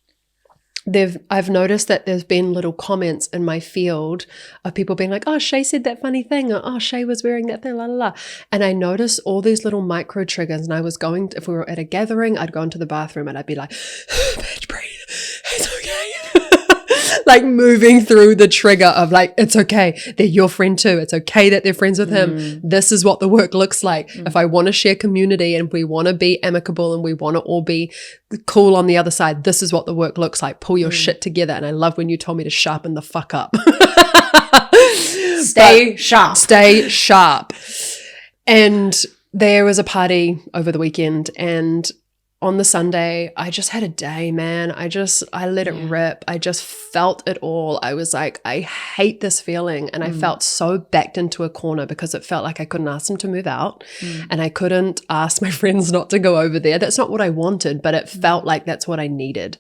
I've noticed that there's been little comments in my field of people being like, oh, Shay said that funny thing, or oh, Shay was wearing that thing, la la la. And I noticed all these little micro triggers. And I was going, if we were at a gathering, I'd go into the bathroom and I'd be like, bitch, breathe, it's okay. Like moving through the trigger of like, it's okay, they're your friend too. It's okay that they're friends with him. This is what the work looks like. If I want to share community and we want to be amicable and we want to all be cool on the other side, this is what the work looks like. Pull your shit together. And I love when you told me to sharpen the fuck up. Stay sharp. Stay sharp. And there was a party over the weekend and on the Sunday, I just had a day, man. I let it rip. I just felt it all. I was like, I hate this feeling. And I felt so backed into a corner because it felt like I couldn't ask them to move out and I couldn't ask my friends not to go over there. That's not what I wanted, but it felt like that's what I needed.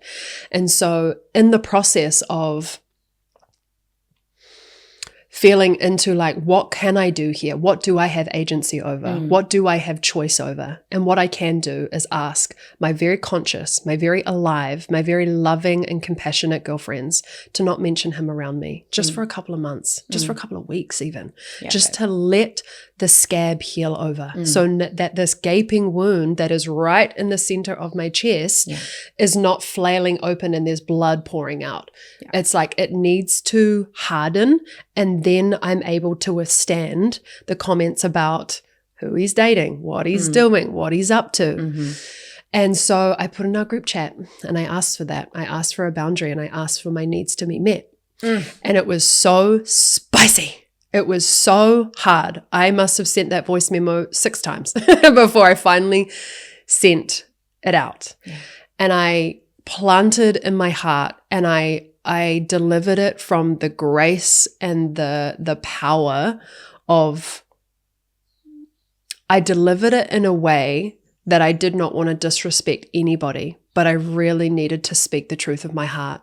And so in the process of feeling into like, what can I do here? What do I have agency over? What do I have choice over? And what I can do is ask my very conscious, my very alive, my very loving and compassionate girlfriends to not mention him around me just for a couple of months, just for a couple of weeks even, just to let the scab heal over so that this gaping wound that is right in the center of my chest is not flailing open and there's blood pouring out. It's like it needs to harden and then I'm able to withstand the comments about who he's dating, what he's doing, what he's up to. And so I put in our group chat and I asked for that. I asked for a boundary and I asked for my needs to be met. And it was so spicy. It was so hard. I must have sent that voice memo 6 times before I finally sent it out. And I planted in my heart and I delivered it from the grace and the power of, I delivered it in a way that I did not want to disrespect anybody, but I really needed to speak the truth of my heart.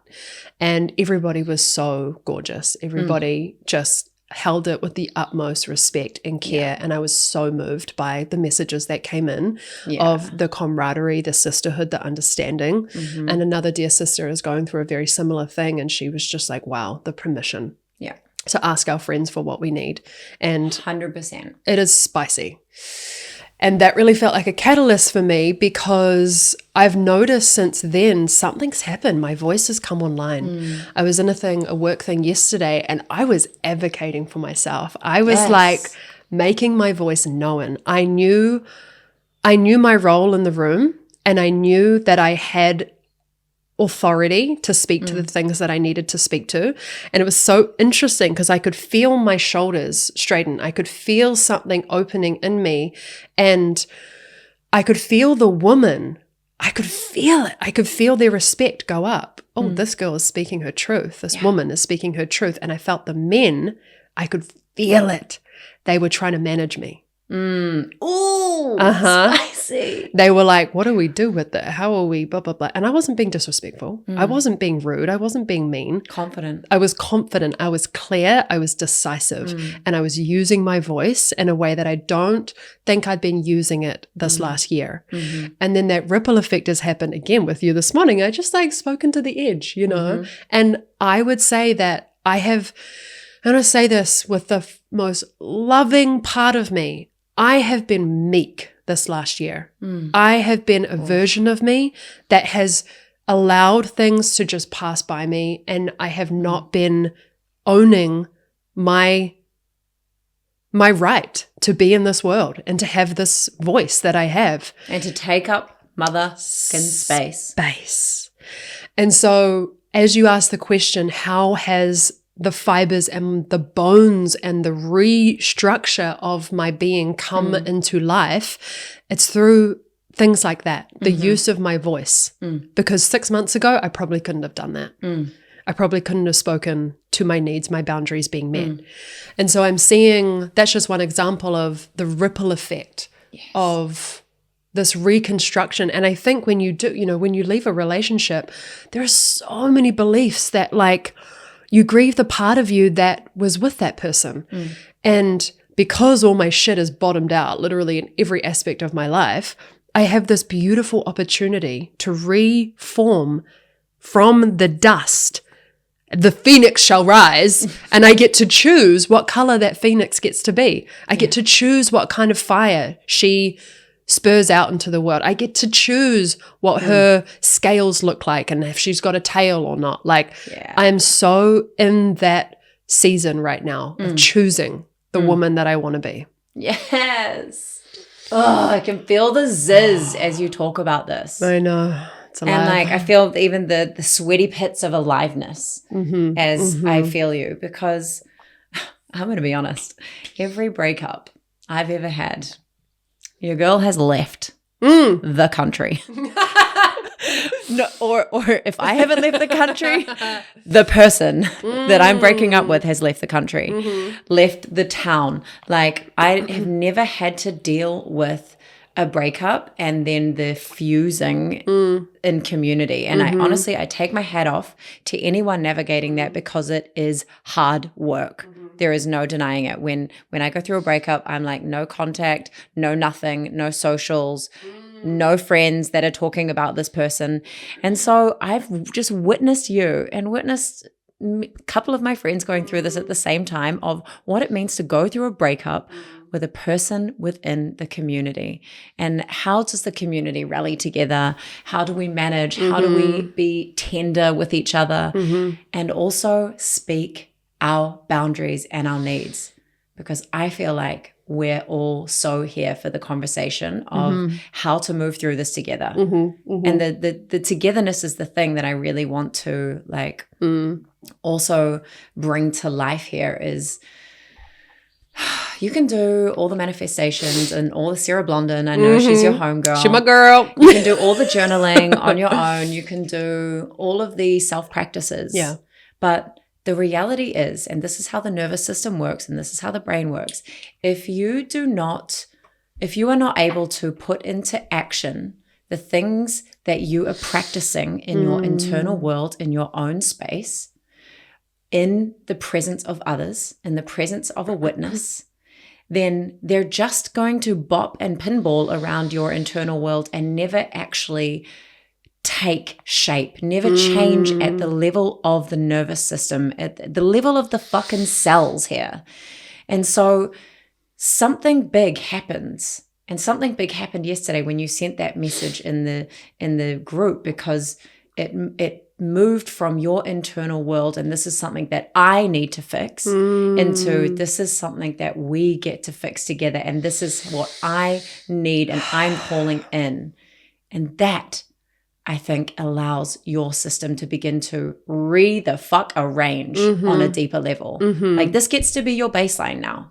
And everybody was so gorgeous. Everybody just held it with the utmost respect and care. And I was so moved by the messages that came in of the camaraderie, the sisterhood, the understanding. And another dear sister is going through a very similar thing. And she was just like, wow, the permission to ask our friends for what we need. And 100%. it is spicy. And that really felt like a catalyst for me, because I've noticed since then something's happened. My voice has come online. I was in a work thing yesterday, and I was advocating for myself. I was like making my voice known. I knew my role in the room, and I knew that I had authority to speak to the things that I needed to speak to. And it was so interesting because I could feel my shoulders straighten. I could feel something opening in me, and I could feel the woman. I could feel it. I could feel their respect go up. Oh, this girl is speaking her truth. This woman is speaking her truth. And I felt the men, I could feel it. They were trying to manage me. Ooh, spicy. They were like, what do we do with it? How are we, blah, blah, blah. And I wasn't being disrespectful. I wasn't being rude. I wasn't being mean. Confident. I was confident. I was clear. I was decisive. And I was using my voice in a way that I don't think I'd been using it this last year. And then that ripple effect has happened again with you this morning. I just like spoken to the edge, you know. And I would say that I have, and I say this with the most loving part of me, I have been meek this last year. I have been a version of me that has allowed things to just pass by me, and I have not been owning my right to be in this world and to have this voice that I have. And to take up space. And so as you ask the question, how has the fibers and the bones and the restructure of my being come into life, it's through things like that, the use of my voice. Because 6 months ago, I probably couldn't have done that. I probably couldn't have spoken to my needs, my boundaries being met. And so I'm seeing, that's just one example of the ripple effect of this reconstruction. And I think when you do, you know, when you leave a relationship, there are so many beliefs that like, you grieve the part of you that was with that person. And because all my shit is bottomed out, literally in every aspect of my life, I have this beautiful opportunity to reform from the dust. The phoenix shall rise, and I get to choose what color that phoenix gets to be. I get to choose what kind of fire she spurs out into the world. I get to choose what her scales look like and if she's got a tail or not. Like I am so in that season right now of choosing the woman that I want to be. Yes. Oh, I can feel the zizz as you talk about this. I know. It's alive. And like I feel even the sweaty pits of aliveness as I feel you, because I'm going to be honest, every breakup I've ever had, your girl has left the country. No, or if I haven't left the country, the person that I'm breaking up with has left the country, left the town. Like I have never had to deal with a breakup and then the fusing in community. And I take my hat off to anyone navigating that, because it is hard work. There is no denying it. When I go through a breakup, I'm like, no contact, no nothing, no socials, no friends that are talking about this person. And so I've just witnessed you and witnessed a couple of my friends going through this at the same time, of what it means to go through a breakup with a person within the community. And how does the community rally together? How do we manage? How do we be tender with each other? And also speak our boundaries and our needs, because I feel like we're all so here for the conversation of how to move through this together. And the togetherness is the thing that I really want to like also bring to life here is you can do all the manifestations and all the Sarah Blondin. I know she's your homegirl. She's my girl. You can do all the journaling on your own. You can do all of the self-practices. Yeah. But the reality is, and this is how the nervous system works and this is how the brain works, if you are not able to put into action the things that you are practicing in your internal world, in your own space, in the presence of others, in the presence of a witness, then they're just going to bop and pinball around your internal world and never actually take shape, never change at the level of the nervous system, at the level of the fucking cells here. And so something big happens. And something big happened yesterday when you sent that message in the group, because it moved from your internal world, and this is something that I need to fix, into this is something that we get to fix together, and this is what I need and I'm calling in. And that, I think, allows your system to begin to arrange on a deeper level. Like, this gets to be your baseline now.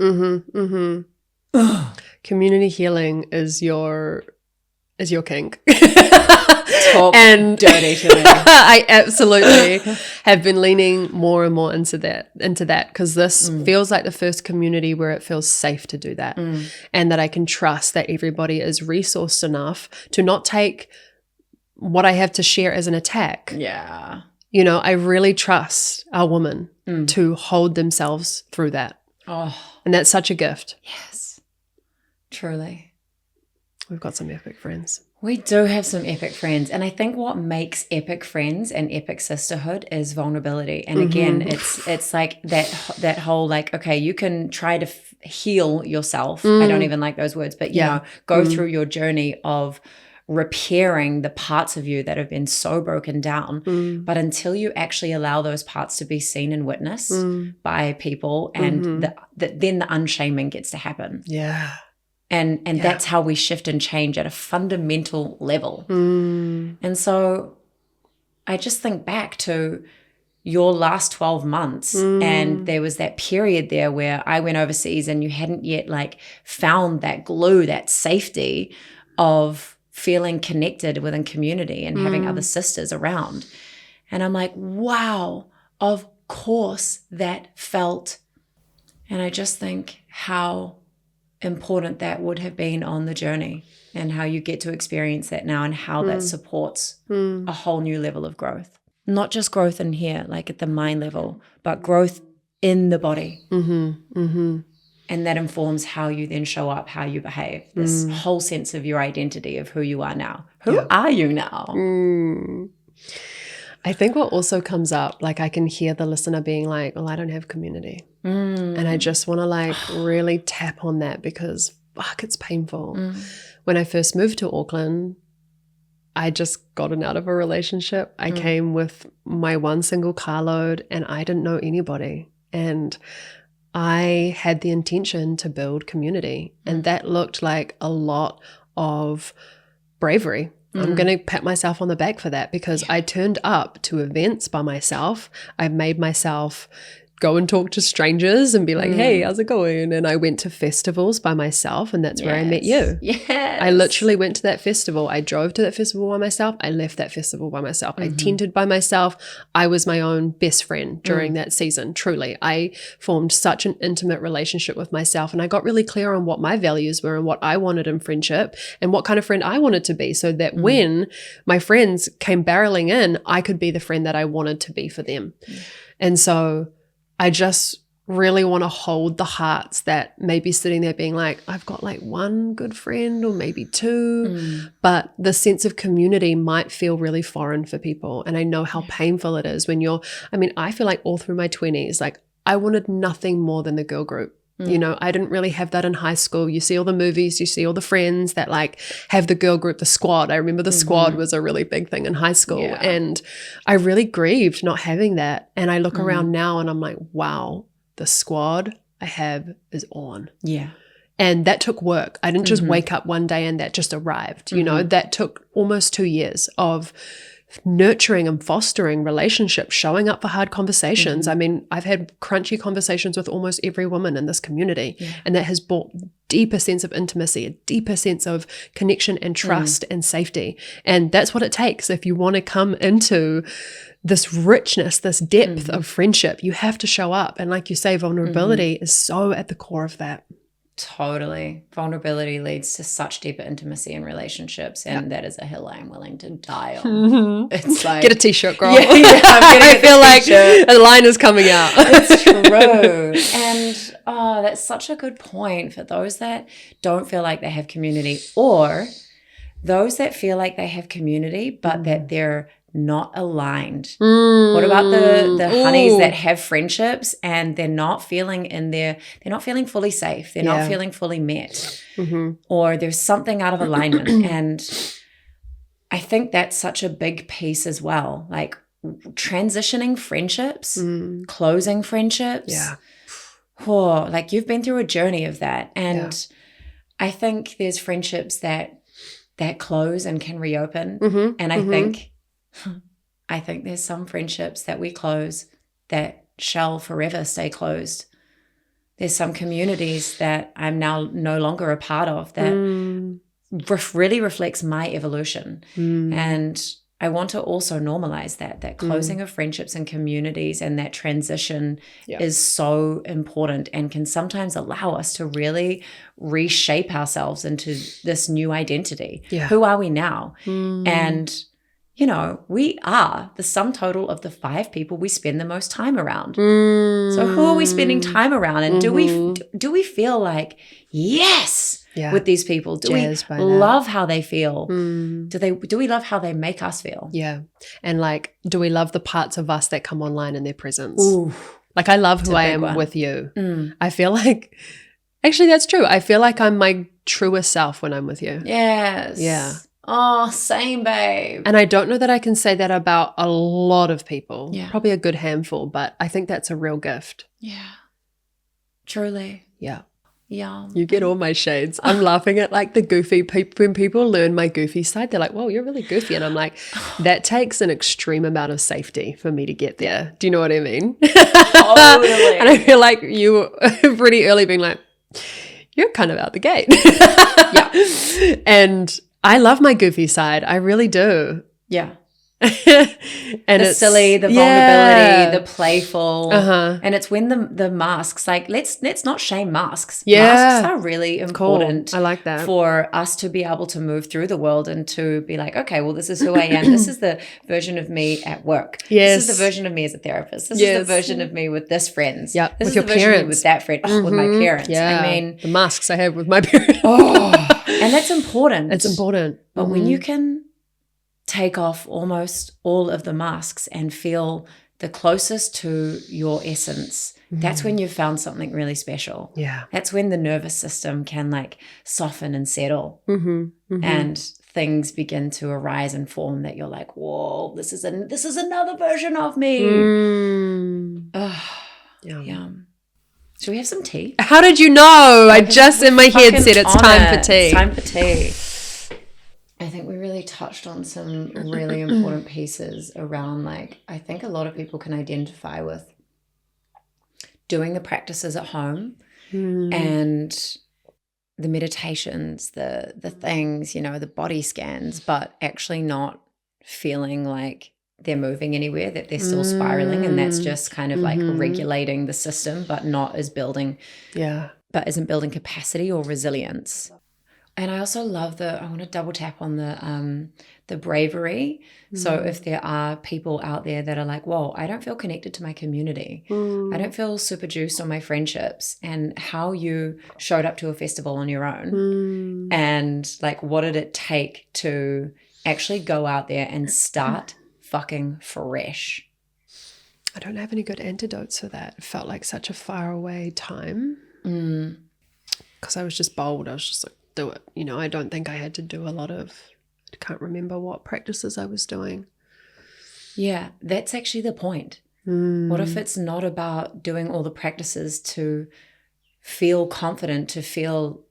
Community healing is your kink. Talk and dirty to me. I absolutely have been leaning more and more into that, because this feels like the first community where it feels safe to do that, and that I can trust that everybody is resourced enough to not take what I have to share as an attack. Yeah. You know, I really trust our women to hold themselves through that. Oh. And that's such a gift. Yes. Truly. We've got some epic friends. We do have some epic friends. And I think what makes epic friends and epic sisterhood is vulnerability. And again, it's like that whole, like, okay, you can try to heal yourself. I don't even like those words, but you know, go through your journey of repairing the parts of you that have been so broken down. But until you actually allow those parts to be seen and witnessed by people, and then the unshaming gets to happen. Yeah. And that's how we shift and change at a fundamental level. And so I just think back to your last 12 months, and there was that period there where I went overseas and you hadn't yet like found that glue, that safety of feeling connected within community and having other sisters around. And I'm like, wow, of course that felt. And I just think how important that would have been on the journey, and how you get to experience that now, and how that supports a whole new level of growth. Not just growth in here, like at the mind level, but growth in the body. And that informs how you then show up, how you behave, this whole sense of your identity of who you are now. Who are you now? I think what also comes up, like I can hear the listener being like, well, I don't have community. And I just want to like really tap on that, because fuck, it's painful. When I first moved to Auckland, I just gotten out of a relationship. I came with my one single carload and I didn't know anybody. And I had the intention to build community. And that looked like a lot of bravery. I'm going to pat myself on the back for that, because I turned up to events by myself. I made myself go and talk to strangers and be like, hey, how's it going? And I went to festivals by myself, and that's where I met you. I literally went to that festival. I drove to that festival by myself. I left that festival by myself. I tented by myself. I was my own best friend during that season. Truly, I formed such an intimate relationship with myself, and I got really clear on what my values were and what I wanted in friendship and what kind of friend I wanted to be, so that when my friends came barreling in, I could be the friend that I wanted to be for them. And so I just really want to hold the hearts that may be sitting there being like, I've got like one good friend or maybe two, but the sense of community might feel really foreign for people. And I know how painful it is when I feel like all through my 20s, like I wanted nothing more than the girl group. You know, I didn't really have that in high school. You see all the movies, you see all the friends that like have the girl group, the squad. I remember the squad was a really big thing in high school. And I really grieved not having that. And I look around now and I'm like, wow, the squad I have is on. Yeah. And that took work. I didn't just wake up one day and that just arrived. You know, that took almost 2 years of nurturing and fostering relationships, showing up for hard conversations. I mean, I've had crunchy conversations with almost every woman in this community, and that has brought deeper sense of intimacy, a deeper sense of connection and trust and safety. And that's what it takes if you want to come into this richness, this depth of friendship. You have to show up. And like you say, vulnerability is so at the core of that. Totally. Vulnerability leads to such deeper intimacy in relationships, and that is a hill I am willing to die on. It's like, get a t-shirt, girl. Yeah, I feel like a line is coming out. It's true. And that's such a good point for those that don't feel like they have community, or those that feel like they have community but that they're not aligned. What about the honeys that have friendships and they're not feeling fully safe, they're not feeling fully met, or there's something out of alignment? And I think that's such a big piece as well, like transitioning friendships, closing friendships. Like you've been through a journey of that, and I think there's friendships that close and can reopen, and I think there's some friendships that we close that shall forever stay closed. There's some communities that I'm now no longer a part of that really reflects my evolution. And I want to also normalize that closing of friendships and communities and that transition is so important and can sometimes allow us to really reshape ourselves into this new identity. Who are we now? And you know, we are the sum total of the 5 people we spend the most time around. So who are we spending time around? And do we feel like, yes, with these people? Do we love how they feel? Do we love how they make us feel? Yeah. And like, do we love the parts of us that come online in their presence? Ooh, like I love who I am with you. I feel like, actually that's true. I feel like I'm my truest self when I'm with you. Yes. Yeah. Oh, same, babe. And I don't know that I can say that about a lot of people. Probably a good handful, but I think that's a real gift. Yeah. Truly. Yeah. Yeah. You get all my shades. I'm laughing at like the goofy people. When people learn my goofy side, they're like, whoa, you're really goofy. And I'm like, that takes an extreme amount of safety for me to get there. Do you know what I mean? Totally. And I feel like you were pretty early being like, you're kind of out the gate. And I love my goofy side. I really do. Yeah. And the silly, the vulnerability, the playful. And it's when the masks, like let's not shame masks. Masks are really important. Cool. I like that. For us to be able to move through the world and to be like, okay, well, this is who I am. This is the version of me at work. This is the version of me as a therapist. This is the version of me with this friends. Yeah. This with is your the version parents. of me with that friend. With my parents. Yeah. I mean, the masks I have with my parents. And that's important. It's important. But when you can take off almost all of the masks and feel the closest to your essence, that's when you've found something really special. Yeah. That's when the nervous system can like soften and settle, and things begin to arise and form that you're like, whoa, this is another version of me. Yum. Should we have some tea? How did you know? I just in my head said it's time for tea. It's time for tea. I think we really touched on some really important pieces around, like, I think a lot of people can identify with doing the practices at home and the meditations, the things, you know, the body scans, but actually not feeling like they're moving anywhere, that they're still spiraling, and that's just kind of like regulating the system, but not as building, but isn't building capacity or resilience. And I also love I want to double tap on the bravery. So if there are people out there that are like, whoa, I don't feel connected to my community. I don't feel super juiced on my friendships, and how you showed up to a festival on your own and like, what did it take to actually go out there and start fucking fresh? I don't have any good antidotes for that. It felt like such a far away time because I was just bold. I was just like, do it. You know, I don't think I had to do a lot of, I can't remember what practices I was doing. Yeah, that's actually the point. What if it's not about doing all the practices to feel confident, to feel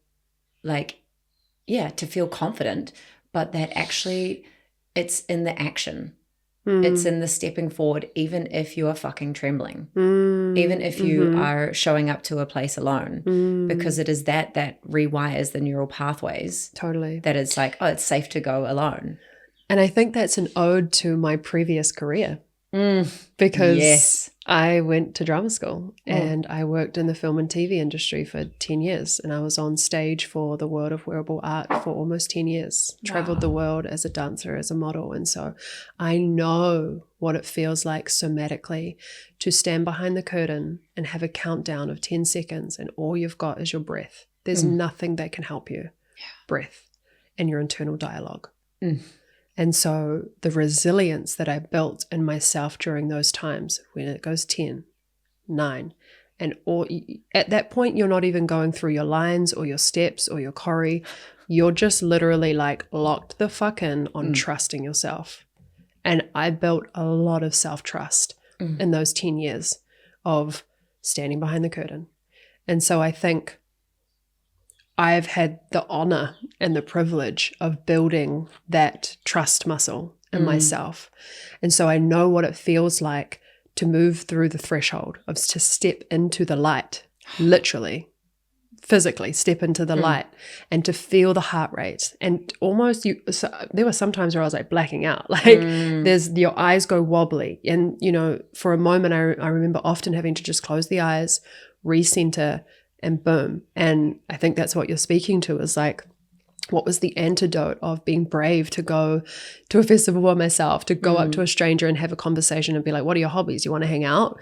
like, to feel confident, but that actually it's in the action. It's in the stepping forward, even if you are fucking trembling, even if you are showing up to a place alone, because it is that rewires the neural pathways. Totally. That is like, oh, it's safe to go alone. And I think that's an ode to my previous career. because Yes. I went to drama school and I worked in the film and TV industry for 10 years, and I was on stage for the world of wearable art for almost 10 years, traveled the world as a dancer, as a model. And so I know what it feels like somatically to stand behind the curtain and have a countdown of 10 seconds and all you've got is your breath. There's nothing that can help you. Breath and your internal dialogue. And so the resilience that I built in myself during those times, when it goes 10, 9, and all, at that point, you're not even going through your lines or your steps or your choreo. You're just literally like locked the fuck in on trusting yourself. And I built a lot of self-trust in those 10 years of standing behind the curtain. And so I think I've had the honor and the privilege of building that trust muscle in myself. And so I know what it feels like to move through the threshold, of to step into the light, literally, physically step into the light and to feel the heart rate. And almost there were some times where I was like blacking out, like your eyes go wobbly. And, you know, for a moment, I remember often having to just close the eyes, recenter, and boom. And I think that's what you're speaking to, is like, what was the antidote of being brave to go to a festival by myself, to go up to a stranger and have a conversation and be like, what are your hobbies? You want to hang out?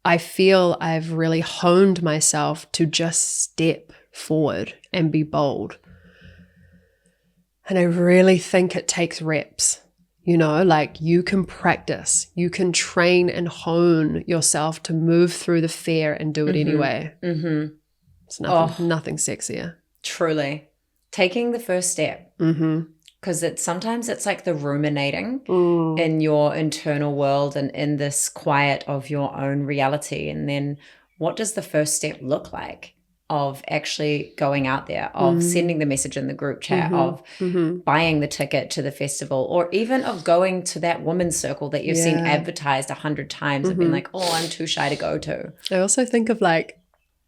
I feel I've really honed myself to just step forward and be bold. And I really think it takes reps. You know, like you can practice, you can train and hone yourself to move through the fear and do it anyway. It's nothing sexier. Truly. Taking the first step. Because sometimes it's like the ruminating in your internal world and in this quiet of your own reality. And then what does the first step look like? Of actually going out there, of sending the message in the group chat, of buying the ticket to the festival, or even of going to that women's circle that you've seen advertised 100 times and been like, oh, I'm too shy to go to. I also think of like,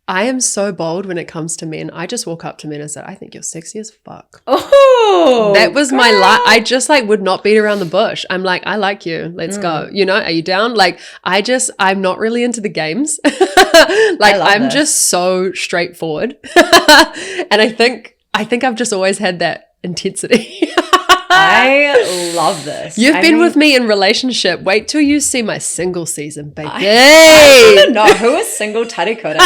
I am so bold when it comes to men. I just walk up to men and say, I think you're sexy as fuck. Oh, that was my life. I just like would not beat around the bush. I'm like, I like you. Let's go. You know, are you down? Like, I'm not really into the games. Like, I'm just so straightforward. And I think I've just always had that intensity. I love this. You've been with me in relationship. Wait till you see my single season, baby. I don't know who is single tarikura.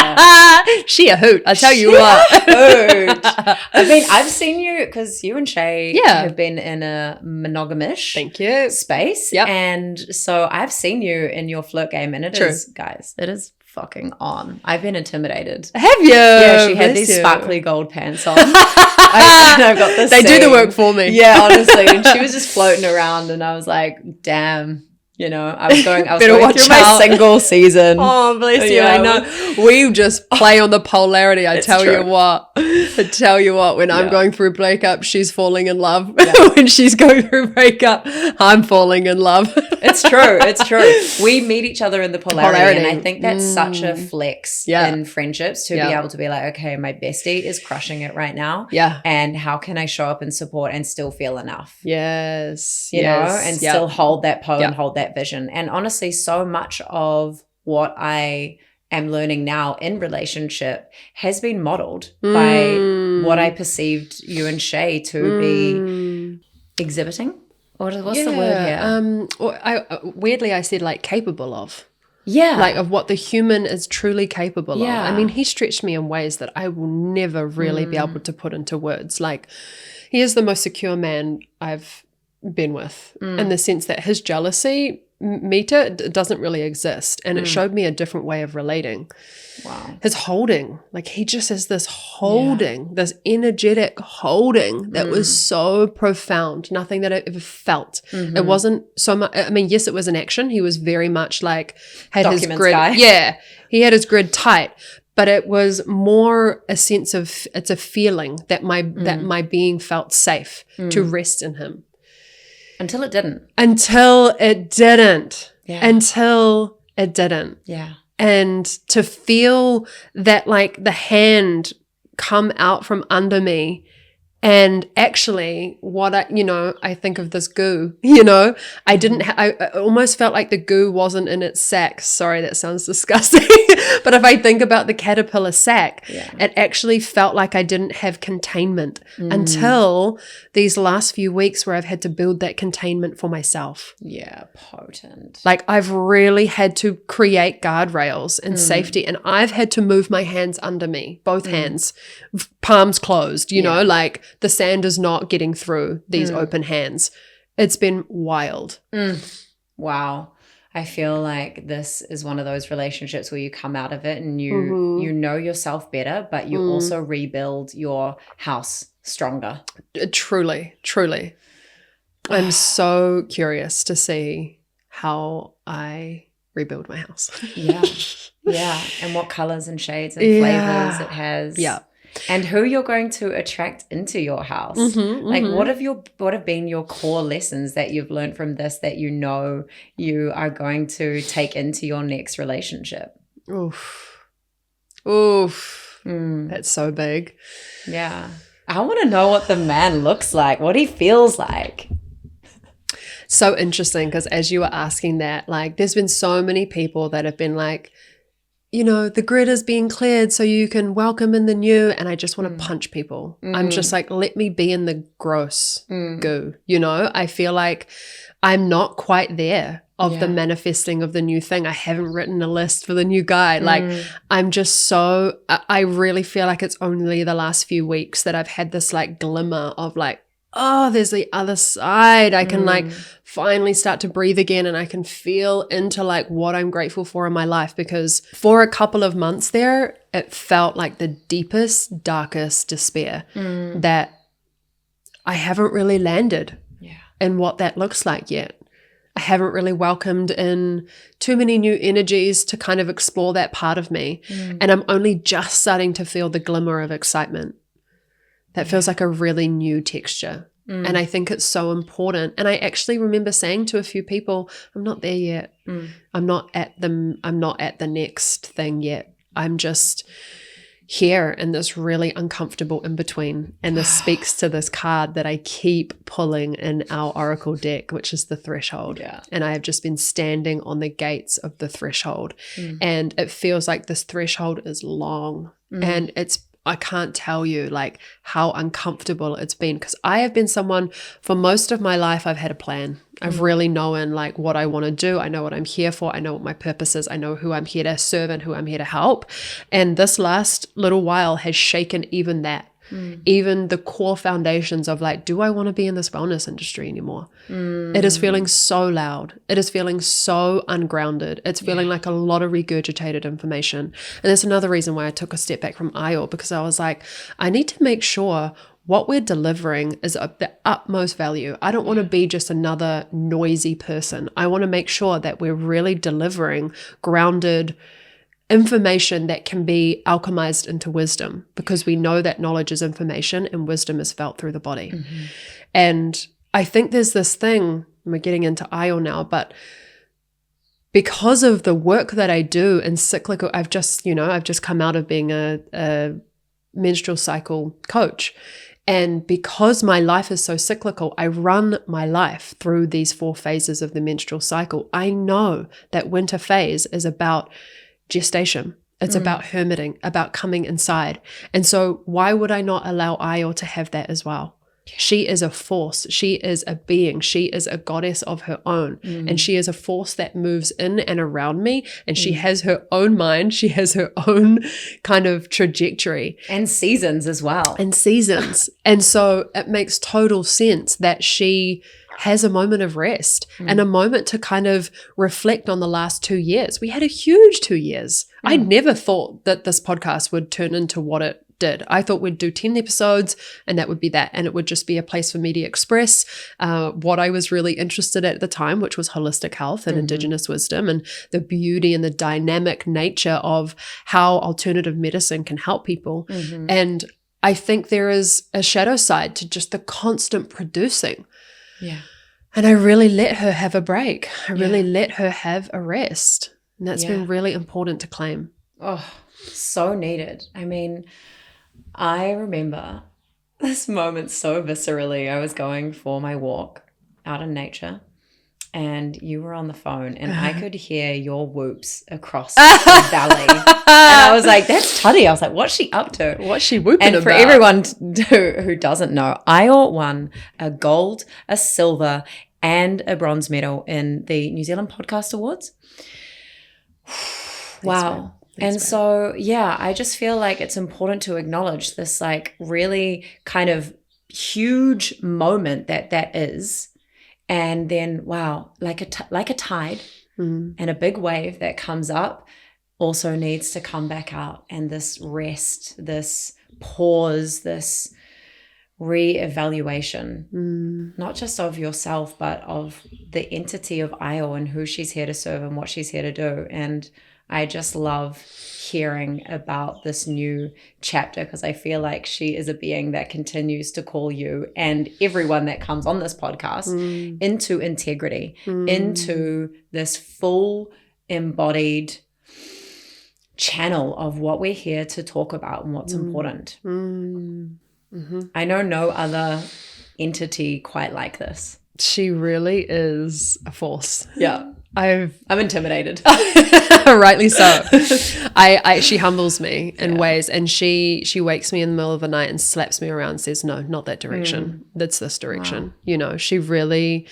She a hoot. I tell you what. Hoot. I mean, I've seen you because you and Shay have been in a monogamish space. Yep. And so I've seen you in your flirt game, and it is, guys, it is fucking on. I've been intimidated. Have you? Yeah, she had these sparkly gold pants on. I've got this. They do the work for me. Yeah, honestly. And she was just floating around, and I was like, damn. You know, I was going through my single season. Oh, bless you. I know. We just play on the polarity. I tell you what, when I'm going through breakup, she's falling in love. When she's going through breakup, I'm falling in love. It's true. It's true. We meet each other in the polarity. And I think that's such a flex in friendships to be able to be like, okay, my bestie is crushing it right now. Yeah. And how can I show up and support and still feel enough? Yes. You know, and still hold that pole and hold that vision. And honestly, so much of what I am learning now in relationship has been modeled by what I perceived you and Shay to be exhibiting. What's the word here? Weirdly, I said like capable of. Yeah. Like of what the human is truly capable of. I mean, he stretched me in ways that I will never really be able to put into words. Like, he is the most secure man I've been with in the sense that his jealousy meter doesn't really exist, and it showed me a different way of relating. Wow. His holding, like he just has this holding, this energetic holding that was so profound, nothing that I ever felt. It wasn't so much, I mean, yes, it was an action. He was very much like, had Documents his grid. Guy. Yeah, he had his grid tight, but it was more a sense of, it's a feeling that my being felt safe to rest in him. Until it didn't. Yeah. And to feel that like the hand come out from under me And actually I think of this goo, I didn't, I almost felt like the goo wasn't in its sac. Sorry, that sounds disgusting. But if I think about the caterpillar sac, it actually felt like I didn't have containment until these last few weeks where I've had to build that containment for myself. Yeah, potent. Like I've really had to create guardrails and safety, and I've had to move my hands under me, both hands, palms closed, like the sand is not getting through these open hands. It's been wild. Wow. I feel like this is one of those relationships where you come out of it and you know yourself better, but you also rebuild your house stronger. Truly, truly. I'm so curious to see how I rebuild my house. Yeah. And what colors and shades and flavors it has. Yeah. And who you're going to attract into your house. What have been your core lessons that you've learned from this that you know you are going to take into your next relationship? Oof. That's so big. Yeah. I want to know what the man looks like, what he feels like. So interesting, because as you were asking that, like there's been so many people that have been like, the grid is being cleared so you can welcome in the new. And I just want to punch people. I'm just like, let me be in the gross goo. I feel like I'm not quite there of the manifesting of the new thing. I haven't written a list for the new guy. Like I'm just I really feel like it's only the last few weeks that I've had this like glimmer of like, oh, there's the other side. I can like finally start to breathe again, and I can feel into like what I'm grateful for in my life, because for a couple of months there, it felt like the deepest, darkest despair that I haven't really landed in what that looks like yet. I haven't really welcomed in too many new energies to kind of explore that part of me. And I'm only just starting to feel the glimmer of excitement. That feels like a really new texture. And I think it's so important. And I actually remember saying to a few people, I'm not there yet. I'm not at the next thing yet. I'm just here in this really uncomfortable in between. And this speaks to this card that I keep pulling in our oracle deck, which is the threshold. And I have just been standing on the gates of the threshold. And it feels like this threshold is long. And I can't tell you like how uncomfortable it's been, because I have been someone for most of my life. I've had a plan. I've really known like what I want to do. I know what I'm here for. I know what my purpose is. I know who I'm here to serve and who I'm here to help. And this last little while has shaken even that. Even the core foundations of like, do I want to be in this wellness industry anymore? It is feeling so loud. It is feeling so ungrounded. It's feeling like a lot of regurgitated information. And that's another reason why I took a step back from IEL, because I was like, I need to make sure what we're delivering is of the utmost value. I don't want to be just another noisy person. I want to make sure that we're really delivering grounded information that can be alchemized into wisdom, because we know that knowledge is information and wisdom is felt through the body. And I think there's this thing, we're getting into IEL now, but because of the work that I do in cyclical, I've just come out of being a menstrual cycle coach. And because my life is so cyclical, I run my life through these 4 phases of the menstrual cycle. I know that winter phase is about gestation. It's about hermiting, about coming inside. And so why would I not allow IEL to have that as well? She is a force. She is a being. She is a goddess of her own. And she is a force that moves in and around me. And she has her own mind. She has her own kind of trajectory. And seasons as well. And seasons. And so it makes total sense that she has a moment of rest and a moment to kind of reflect on the last 2 years. We had a huge 2 years. I never thought that this podcast would turn into what it did. I thought we'd do 10 episodes and that would be that. And it would just be a place for me to express what I was really interested in at the time, which was holistic health and Indigenous wisdom and the beauty and the dynamic nature of how alternative medicine can help people. And I think there is a shadow side to just the constant producing. And I really let her have a break. I really let her have a rest. And that's been really important to claim. Oh, so needed. I mean, I remember this moment so viscerally. I was going for my walk out in nature, and you were on the phone, and I could hear your whoops across the valley. And I was like, that's Tuddy. I was like, what's she up to? What's she whooping And about? for everyone who doesn't know, I won a gold, a silver, and a bronze medal in the New Zealand Podcast Awards. Wow. And so, yeah, I just feel like it's important to acknowledge this like really kind of huge moment that is. And then, wow, like a tide and a big wave that comes up also needs to come back out. And this rest, this pause, this re-evaluation, not just of yourself, but of the entity of Io and who she's here to serve and what she's here to do. And I just love hearing about this new chapter because I feel like she is a being that continues to call you and everyone that comes on this podcast into integrity, into this full embodied channel of what we're here to talk about and what's important. I know no other entity quite like this. She really is a force. Yeah. I'm intimidated. Rightly so. She humbles me in ways, and she wakes me in the middle of the night and slaps me around and says, no, not that direction. That's this direction. Wow. You know, she really...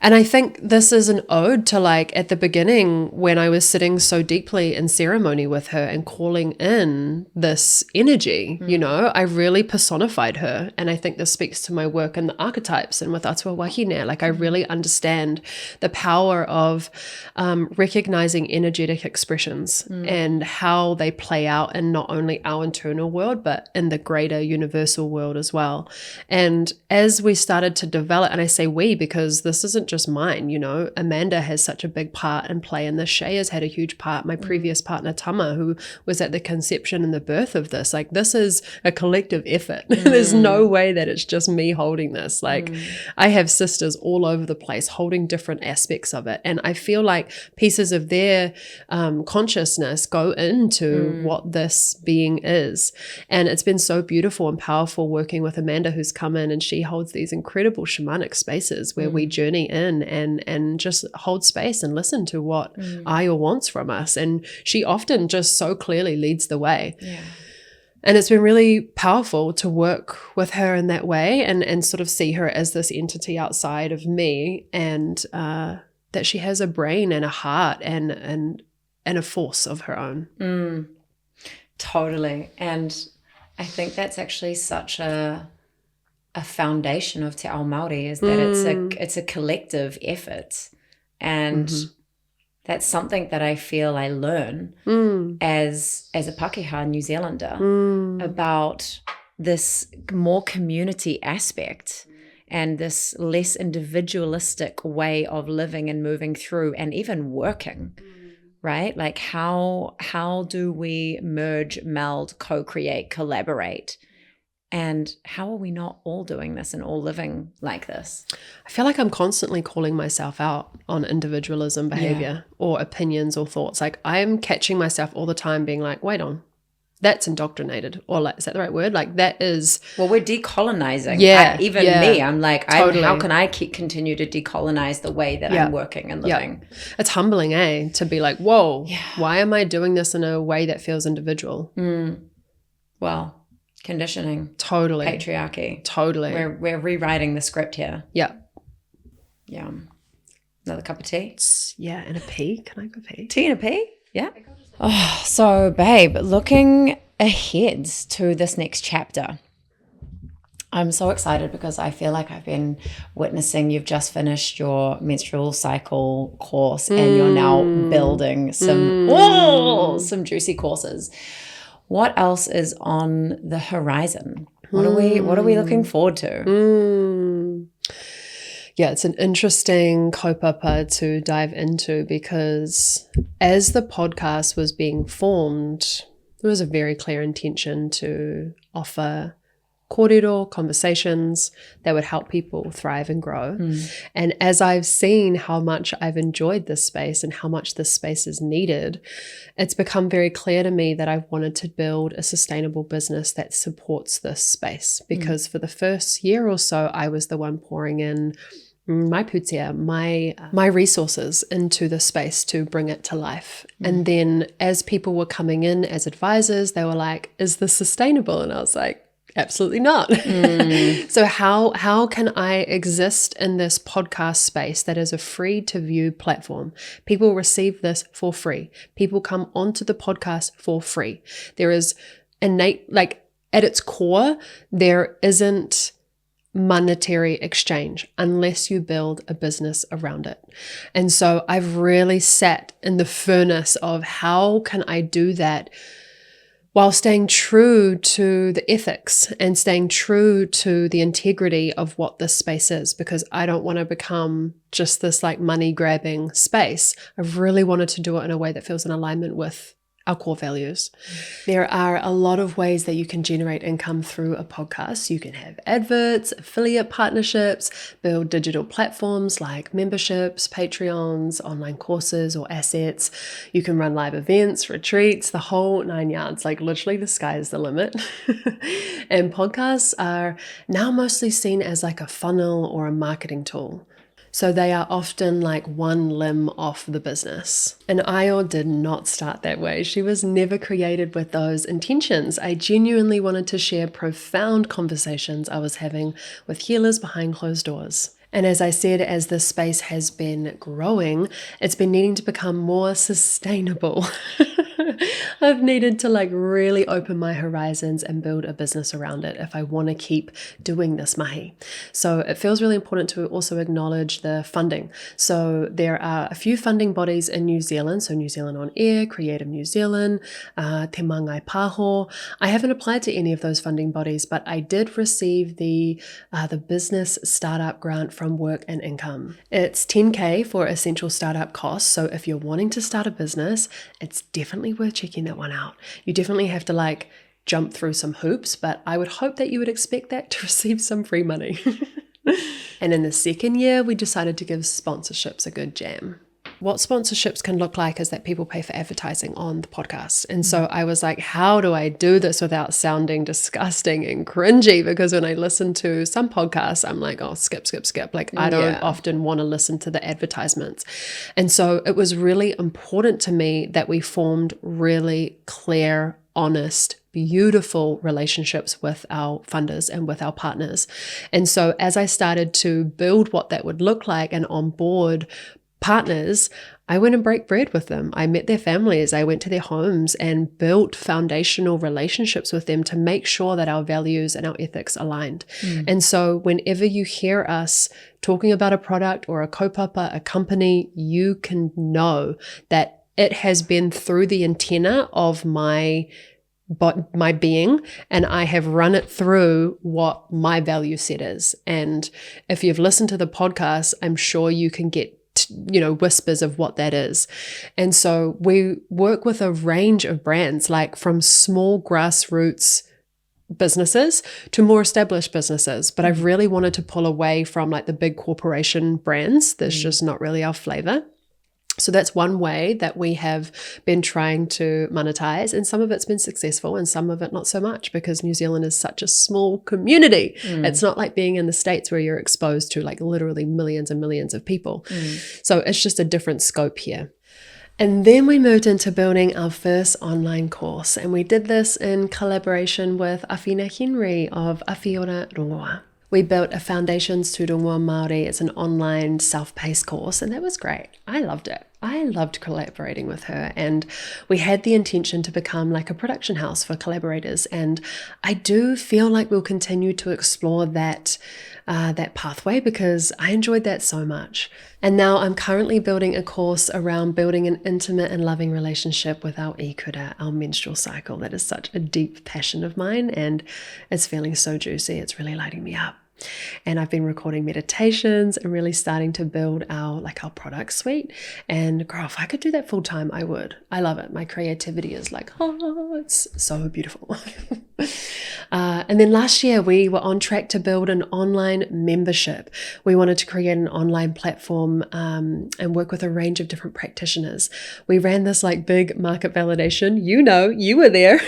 And I think this is an ode to like at the beginning when I was sitting so deeply in ceremony with her and calling in this energy, you know, I really personified her. And I think this speaks to my work in the archetypes and with Atua Wahine. Like I really understand the power of recognizing energetic expressions and how they play out in not only our internal world, but in the greater universal world as well. And as we started to develop, and I say we because this isn't just mine, you know, Amanda has such a big part and play in this. Shay has had a huge part. My previous partner, Tama, who was at the conception and the birth of this, like this is a collective effort. There's no way that it's just me holding this. Like I have sisters all over the place holding different aspects of it. And I feel like pieces of their consciousness go into what this being is. And it's been so beautiful and powerful working with Amanda, who's come in and she holds these incredible shamanic spaces where we journey in and just hold space and listen to what Aya wants from us. And she often just so clearly leads the way. Yeah. And it's been really powerful to work with her in that way and sort of see her as this entity outside of me and that she has a brain and a heart and a force of her own. Totally. And I think that's actually such a foundation of Te Ao Māori is that it's a collective effort. And that's something that I feel I learn as a Pākehā New Zealander about this more community aspect and this less individualistic way of living and moving through and even working. Right? Like how do we merge, meld, co-create, collaborate? And how are we not all doing this and all living like this? I feel like I'm constantly calling myself out on individualism behavior or opinions or thoughts. Like I'm catching myself all the time being like, wait on, that's indoctrinated. Or like, is that the right word? Like that is... Well, we're decolonizing. Me, I'm like, totally. How can I continue to decolonize the way that I'm working and living? It's humbling, to be like, whoa, why am I doing this in a way that feels individual? Well... conditioning, totally, patriarchy, totally. We're rewriting the script here. Yeah. Another cup of tea. And a pee. Can I go pee? Tea and a pee. Yeah. Oh, so babe, looking ahead to this next chapter, I'm so excited because I feel like I've been witnessing. You've just finished your menstrual cycle course, and you're now building some juicy courses. What else is on the horizon? What are we looking forward to? Yeah, it's an interesting kaupapa to dive into because as the podcast was being formed, there was a very clear intention to offer kōrero, conversations that would help people thrive and grow. And as I've seen how much I've enjoyed this space and how much this space is needed, it's become very clear to me that I've wanted to build a sustainable business that supports this space. Because for the first year or so, I was the one pouring in my putia, my resources into the space to bring it to life. And then as people were coming in as advisors, they were like, is this sustainable? And I was like, absolutely not. So how can I exist in this podcast space that is a free to view platform? People receive this for free. People come onto the podcast for free. There is innate, like at its core, there isn't monetary exchange unless you build a business around it. And so I've really sat in the furnace of how can I do that while staying true to the ethics and staying true to the integrity of what this space is, because I don't want to become just this like money grabbing space. I've really wanted to do it in a way that feels in alignment with our core values. There are a lot of ways that you can generate income through a podcast. You can have adverts, affiliate partnerships, build digital platforms like memberships, Patreons, online courses, or assets. You can run live events, retreats, the whole 9 yards. Like literally the sky is the limit. And podcasts are now mostly seen as like a funnel or a marketing tool. So they are often like one limb off the business. And Ayo did not start that way. She was never created with those intentions. I genuinely wanted to share profound conversations I was having with healers behind closed doors. And as I said, as this space has been growing, it's been needing to become more sustainable. I've needed to like really open my horizons and build a business around it if I want to keep doing this mahi. So it feels really important to also acknowledge the funding. So there are a few funding bodies in New Zealand. So New Zealand On Air, Creative New Zealand, Te Mangai Paho. I haven't applied to any of those funding bodies, but I did receive the business startup grant from Work and Income. It's $10,000 for essential startup costs. So if you're wanting to start a business, it's definitely worth checking that one out. You definitely have to like jump through some hoops, but I would hope that you would expect that to receive some free money. And in the second year, we decided to give sponsorships a good jam. What sponsorships can look like is that people pay for advertising on the podcast. And so I was like, how do I do this without sounding disgusting and cringy? Because when I listen to some podcasts, I'm like, oh, skip. Like I don't often want to listen to the advertisements. And so it was really important to me that we formed really clear, honest, beautiful relationships with our funders and with our partners. And so as I started to build what that would look like and onboard partners, I went and break bread with them. I met their families. I went to their homes and built foundational relationships with them to make sure that our values and our ethics aligned. And so whenever you hear us talking about a product or a kaupapa, a company, you can know that it has been through the antenna of my being, and I have run it through what my value set is. And if you've listened to the podcast, I'm sure you can get whispers of what that is. And so we work with a range of brands, like from small grassroots businesses to more established businesses. But I've really wanted to pull away from like the big corporation brands. That's just not really our flavor. So that's one way that we have been trying to monetize, and some of it's been successful and some of it not so much, because New Zealand is such a small community. It's not like being in the States where you're exposed to like literally millions and millions of people. So it's just a different scope here. And then we moved into building our first online course, and we did this in collaboration with Awhina Henry of Awhiora Rongoa. We built a Foundations to Rongoa Māori. It's an online self-paced course, and that was great. I loved it. I loved collaborating with her, and we had the intention to become like a production house for collaborators. And I do feel like we'll continue to explore that pathway, because I enjoyed that so much. And now I'm currently building a course around building an intimate and loving relationship with our ikura, our menstrual cycle. That is such a deep passion of mine, and it's feeling so juicy. It's really lighting me up. And I've been recording meditations and really starting to build our product suite. And girl, if I could do that full time, I would. I love it. My creativity is it's so beautiful. And then last year we were on track to build an online membership. We wanted to create an online platform and work with a range of different practitioners. We ran this big market validation. You were there.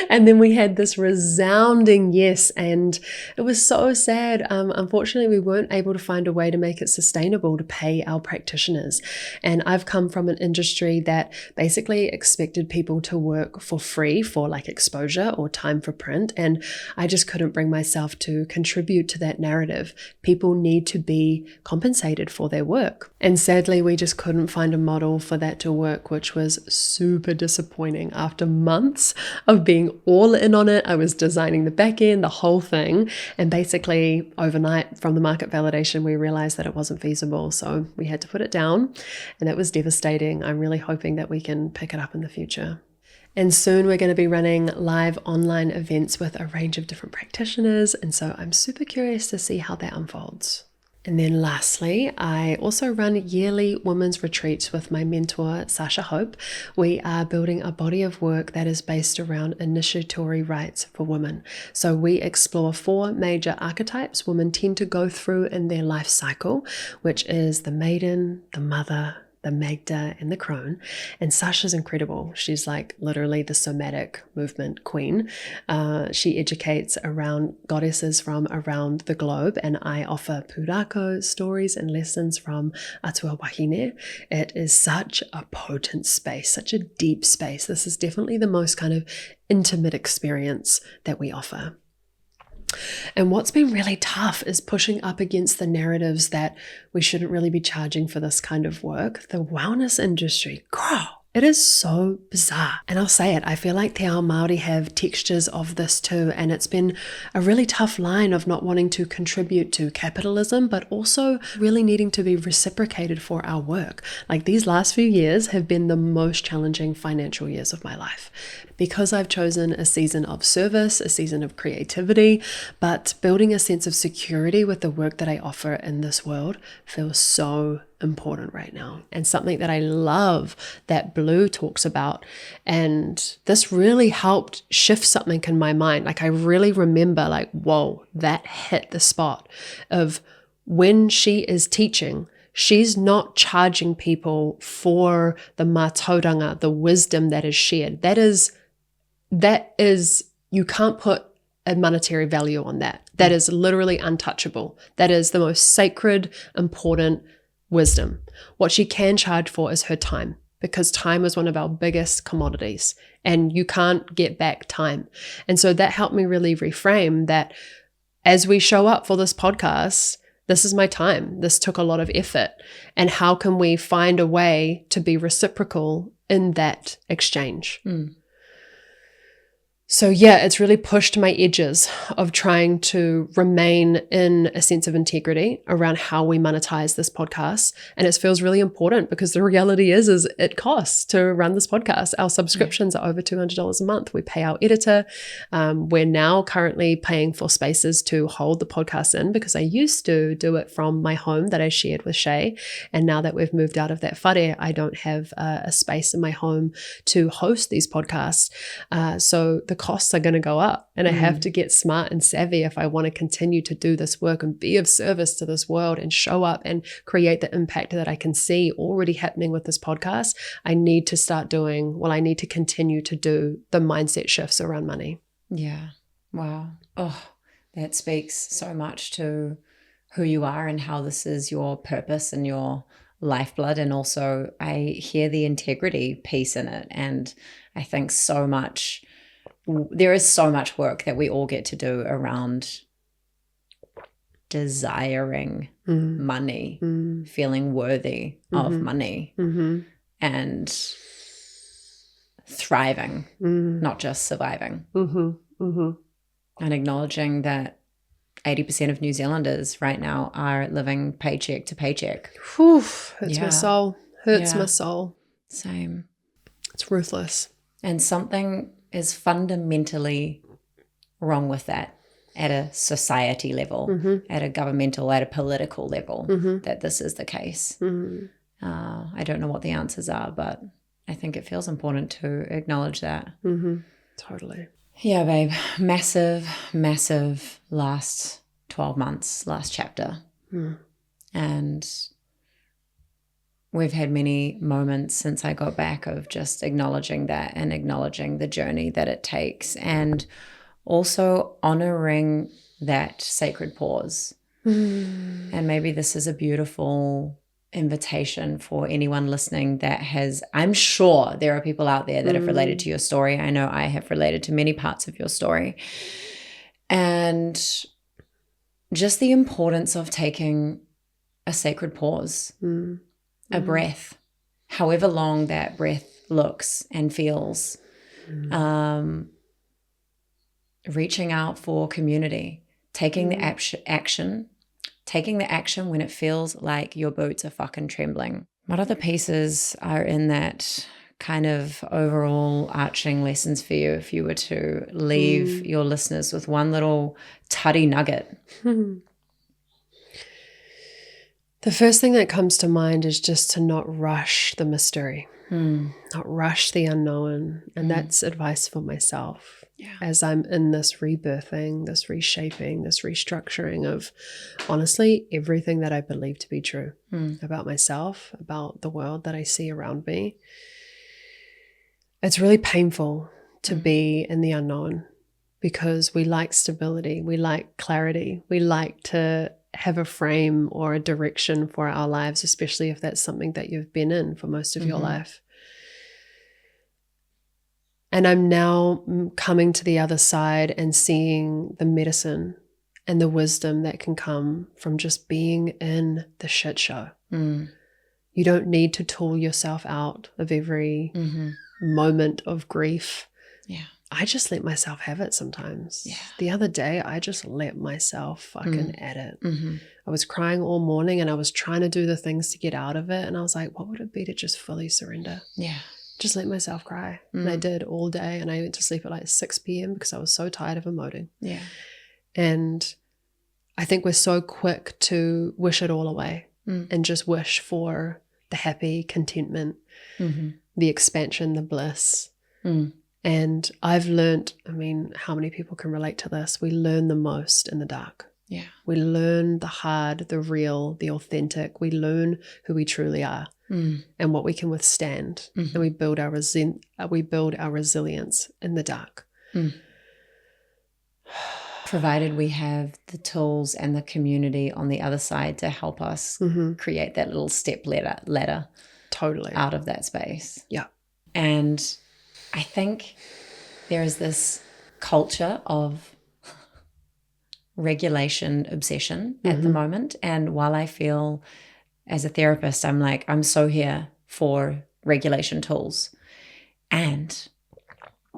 And then we had this resounding yes, and it was so sad. Unfortunately, we weren't able to find a way to make it sustainable to pay our practitioners. And I've come from an industry that basically expected people to work for free for exposure or time for print, and I just couldn't bring myself to contribute to that narrative. People need to be compensated for their work. And sadly, we just couldn't find a model for that to work, which was super disappointing. After months of being all in on it, I was designing the back end, the whole thing, and basically overnight from the market validation, we realized that it wasn't feasible. So we had to put it down, and that was devastating. I'm really hoping that we can pick it up in the future. And soon we're going to be running live online events with a range of different practitioners. And so I'm super curious to see how that unfolds. And then lastly, I also run yearly women's retreats with my mentor, Sasha Hope. We are building a body of work that is based around initiatory rites for women. So we explore 4 major archetypes women tend to go through in their life cycle, which is the maiden, the mother, the Magda, and the crone. And Sasha's incredible. She's literally the somatic movement queen. She educates around goddesses from around the globe, and I offer purako stories and lessons from Atua Wahine. It is such a potent space, such a deep space. This is definitely the most kind of intimate experience that we offer. And what's been really tough is pushing up against the narratives that we shouldn't really be charging for this kind of work. The wellness industry, girl, it is so bizarre. And I'll say it, I feel like Te Ao Māori have textures of this too. And it's been a really tough line of not wanting to contribute to capitalism, but also really needing to be reciprocated for our work. These last few years have been the most challenging financial years of my life, because I've chosen a season of service, a season of creativity, but building a sense of security with the work that I offer in this world feels so important right now, and something that I love that Blue talks about. And this really helped shift something in my mind. I really remember whoa, that hit the spot of when she is teaching, she's not charging people for the mātauranga, the wisdom that is shared. That is, you can't put a monetary value on that. That is literally untouchable. That is the most sacred, important wisdom. What she can charge for is her time, because time is one of our biggest commodities and you can't get back time. And so that helped me really reframe that as we show up for this podcast, this is my time. This took a lot of effort. And how can we find a way to be reciprocal in that exchange? So yeah, it's really pushed my edges of trying to remain in a sense of integrity around how we monetize this podcast. And it feels really important, because the reality is it costs to run this podcast. Our subscriptions are over $200 a month. We pay our editor. We're now currently paying for spaces to hold the podcast in, because I used to do it from my home that I shared with Shay. And now that we've moved out of that whare, I don't have a space in my home to host these podcasts. So the costs are going to go up, and I have to get smart and savvy if I want to continue to do this work and be of service to this world and show up and create the impact that I can see already happening with this podcast. I need to continue to do the mindset shifts around money. Yeah. Wow. Oh, that speaks so much to who you are and how this is your purpose and your lifeblood. And also I hear the integrity piece in it. And I think there is so much work that we all get to do around desiring money, feeling worthy of money, and thriving, not just surviving. And acknowledging that 80% of New Zealanders right now are living paycheck to paycheck. Hurts my soul. My soul. Same. It's ruthless. And something is fundamentally wrong with that. at a society level, at a governmental, at a political level, that this is the case. I don't know what the answers are, but I think it feels important to acknowledge that. Totally. Yeah, babe. Massive, massive last 12 months, last chapter. And we've had many moments since I got back of just acknowledging that and acknowledging the journey that it takes, and also honoring that sacred pause. And maybe this is a beautiful invitation for anyone listening that has, I'm sure there are people out there that have related to your story. I know I have related to many parts of your story. And just the importance of taking a sacred pause, a breath, however long that breath looks and feels, reaching out for community, taking the action, taking the action when it feels like your boots are fucking trembling. What other pieces are in that kind of overall arching lessons for you if you were to leave your listeners with one little tutty nugget? The first thing that comes to mind is just to not rush the mystery, not rush the unknown. And that's advice for myself as I'm in this rebirthing, this reshaping, this restructuring of honestly everything that I believe to be true about myself, about the world that I see around me. It's really painful to be in the unknown because we like stability, we like clarity, we like to have a frame or a direction for our lives, especially if that's something that you've been in for most of your life. And I'm now coming to the other side and seeing the medicine and the wisdom that can come from just being in the shit show. You don't need to tool yourself out of every moment of grief. I just let myself have it sometimes. The other day, I just let myself fucking at it. I was crying all morning and I was trying to do the things to get out of it. And I was like, what would it be to just fully surrender? Just let myself cry. And I did all day. And I went to sleep at like 6 p.m. because I was so tired of emoting. And I think we're so quick to wish it all away and just wish for the happy contentment, the expansion, the bliss. And I've learned, I mean, how many people can relate to this? We learn the most in the dark. We learn the hard, the real, the authentic. We learn who we truly are and what we can withstand. And we build our resilience in the dark. Provided we have the tools and the community on the other side to help us create that little step ladder Totally out of that space. And I think there is this culture of regulation obsession at the moment. And while I feel as a therapist, I'm like, I'm so here for regulation tools. And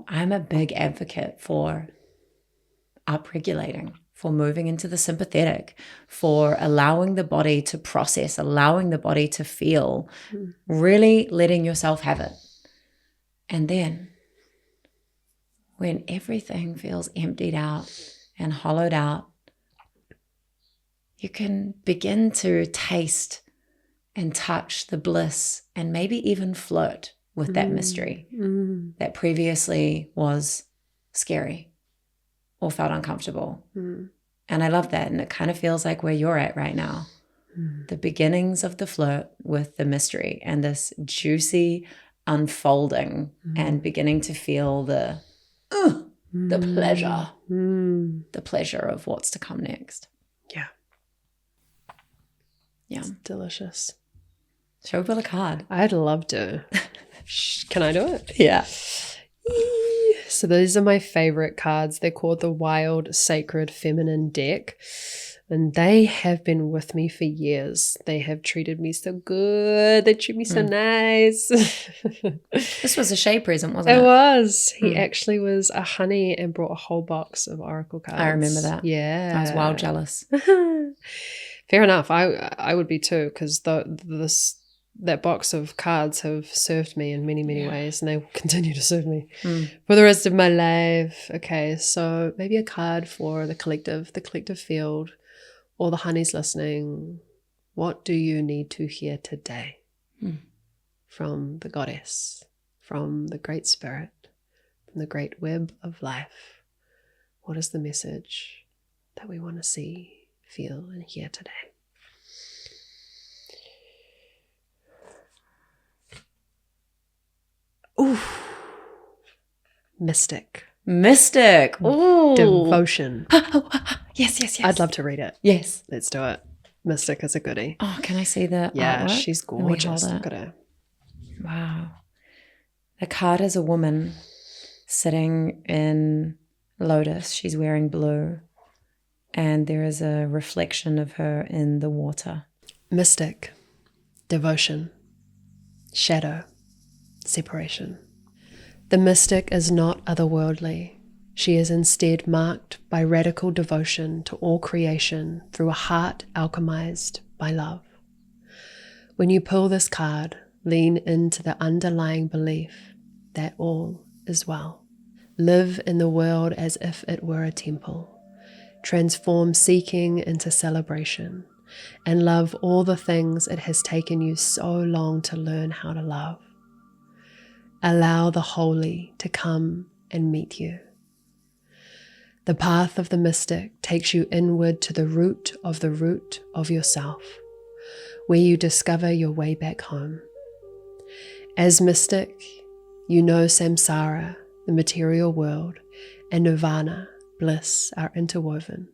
I'm a big advocate for upregulating, for moving into the sympathetic, for allowing the body to process, allowing the body to feel, really letting yourself have it. And then when everything feels emptied out and hollowed out, you can begin to taste and touch the bliss and maybe even flirt with that mystery that previously was scary or felt uncomfortable. And I love that. And it kind of feels like where you're at right now. The beginnings of the flirt with the mystery and this juicy unfolding and beginning to feel the pleasure, the pleasure of what's to come next. It's delicious. Shall we pull a card? I'd love to. Can I do it? Yeah. So these are my favorite cards. They're called the Wild Sacred Feminine deck. And they have been with me for years. They have treated me so good. They treat me so nice. This was a Shay present, wasn't it? It was. He actually was a honey and brought a whole box of oracle cards. I remember that. Yeah. I was jealous. Fair enough. I would be too, because this that box of cards have served me in many, many ways, and they will continue to serve me for the rest of my life. Okay, so maybe a card for the collective field, or the honeys listening. What do you need to hear today from the goddess, from the great spirit, from the great web of life? What is the message that we want to see, feel, and hear today? Ooh, mystic. Ooh. Devotion. Yes. I'd love to read it. Yes. Let's do it. Mystic is a goodie. Oh, can I see the Yeah, artwork? she's Let me hold gorgeous. it. Look at her. Wow. The card is a woman sitting in lotus. She's wearing blue. And there is a reflection of her in the water. Mystic. Devotion. Shadow. Separation. The mystic is not otherworldly. She is instead marked by radical devotion to all creation through a heart alchemized by love. When you pull this card, lean into the underlying belief that all is well. Live in the world as if it were a temple. Transform seeking into celebration, and love all the things it has taken you so long to learn how to love. Allow the holy to come and meet you. The path of the mystic takes you inward to the root of yourself, where you discover your way back home. As mystic, you know samsara, the material world, and nirvana, bliss, are interwoven.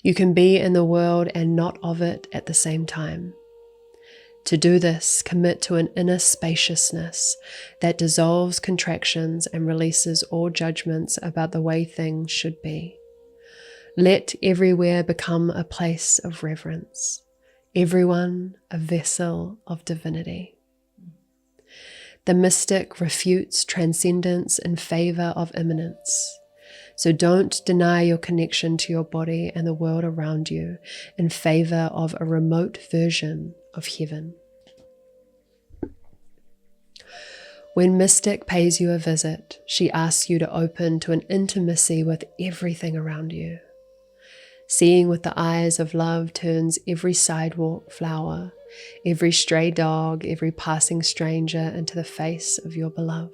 You can be in the world and not of it at the same time. To do this, commit to an inner spaciousness that dissolves contractions and releases all judgments about the way things should be. Let everywhere become a place of reverence, everyone a vessel of divinity. The mystic refutes transcendence in favor of immanence. So don't deny your connection to your body and the world around you in favor of a remote version of heaven. When mystic pays you a visit, she asks you to open to an intimacy with everything around you. Seeing with the eyes of love turns every sidewalk flower, every stray dog, every passing stranger into the face of your beloved.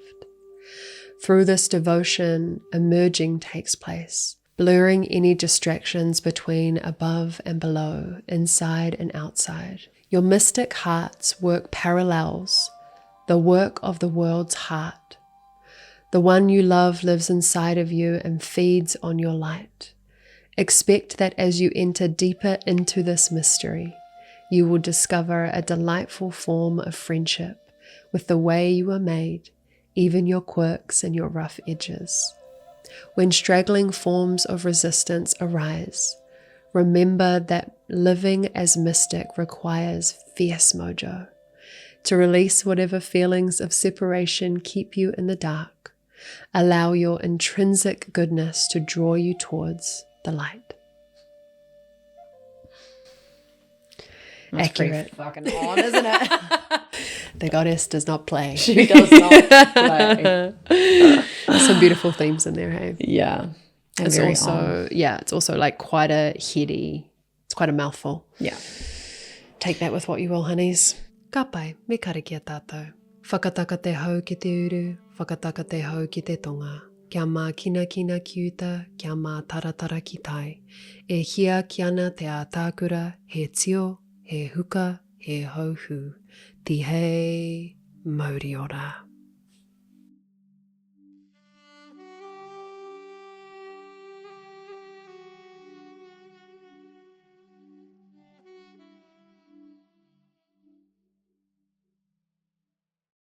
Through this devotion, a merging takes place, blurring any distractions between above and below, inside and outside. Your mystic hearts work parallels, the work of the world's heart. The one you love lives inside of you and feeds on your light. Expect that as you enter deeper into this mystery, you will discover a delightful form of friendship with the way you are made, even your quirks and your rough edges. When straggling forms of resistance arise, remember that living as mystic requires fierce mojo. To release whatever feelings of separation keep you in the dark, allow your intrinsic goodness to draw you towards the light. That's accurate. fucking on, isn't it? The goddess does not play. She does not play. Some beautiful themes in there, hey? Yeah. And It's very also, on. yeah, it's also like quite a heady, it's quite a mouthful. Yeah. Take that with what you will, honeys. Ka pai, me karakia tātou. Whakataka te hau ki te uru, whakataka te hau ki te tonga. Kia mā kina kina ki uta, kia mā taratara ki tai. E hia ki ana te ātākura, he tio, he huka, he hauhu. Ti hei, mauri ora.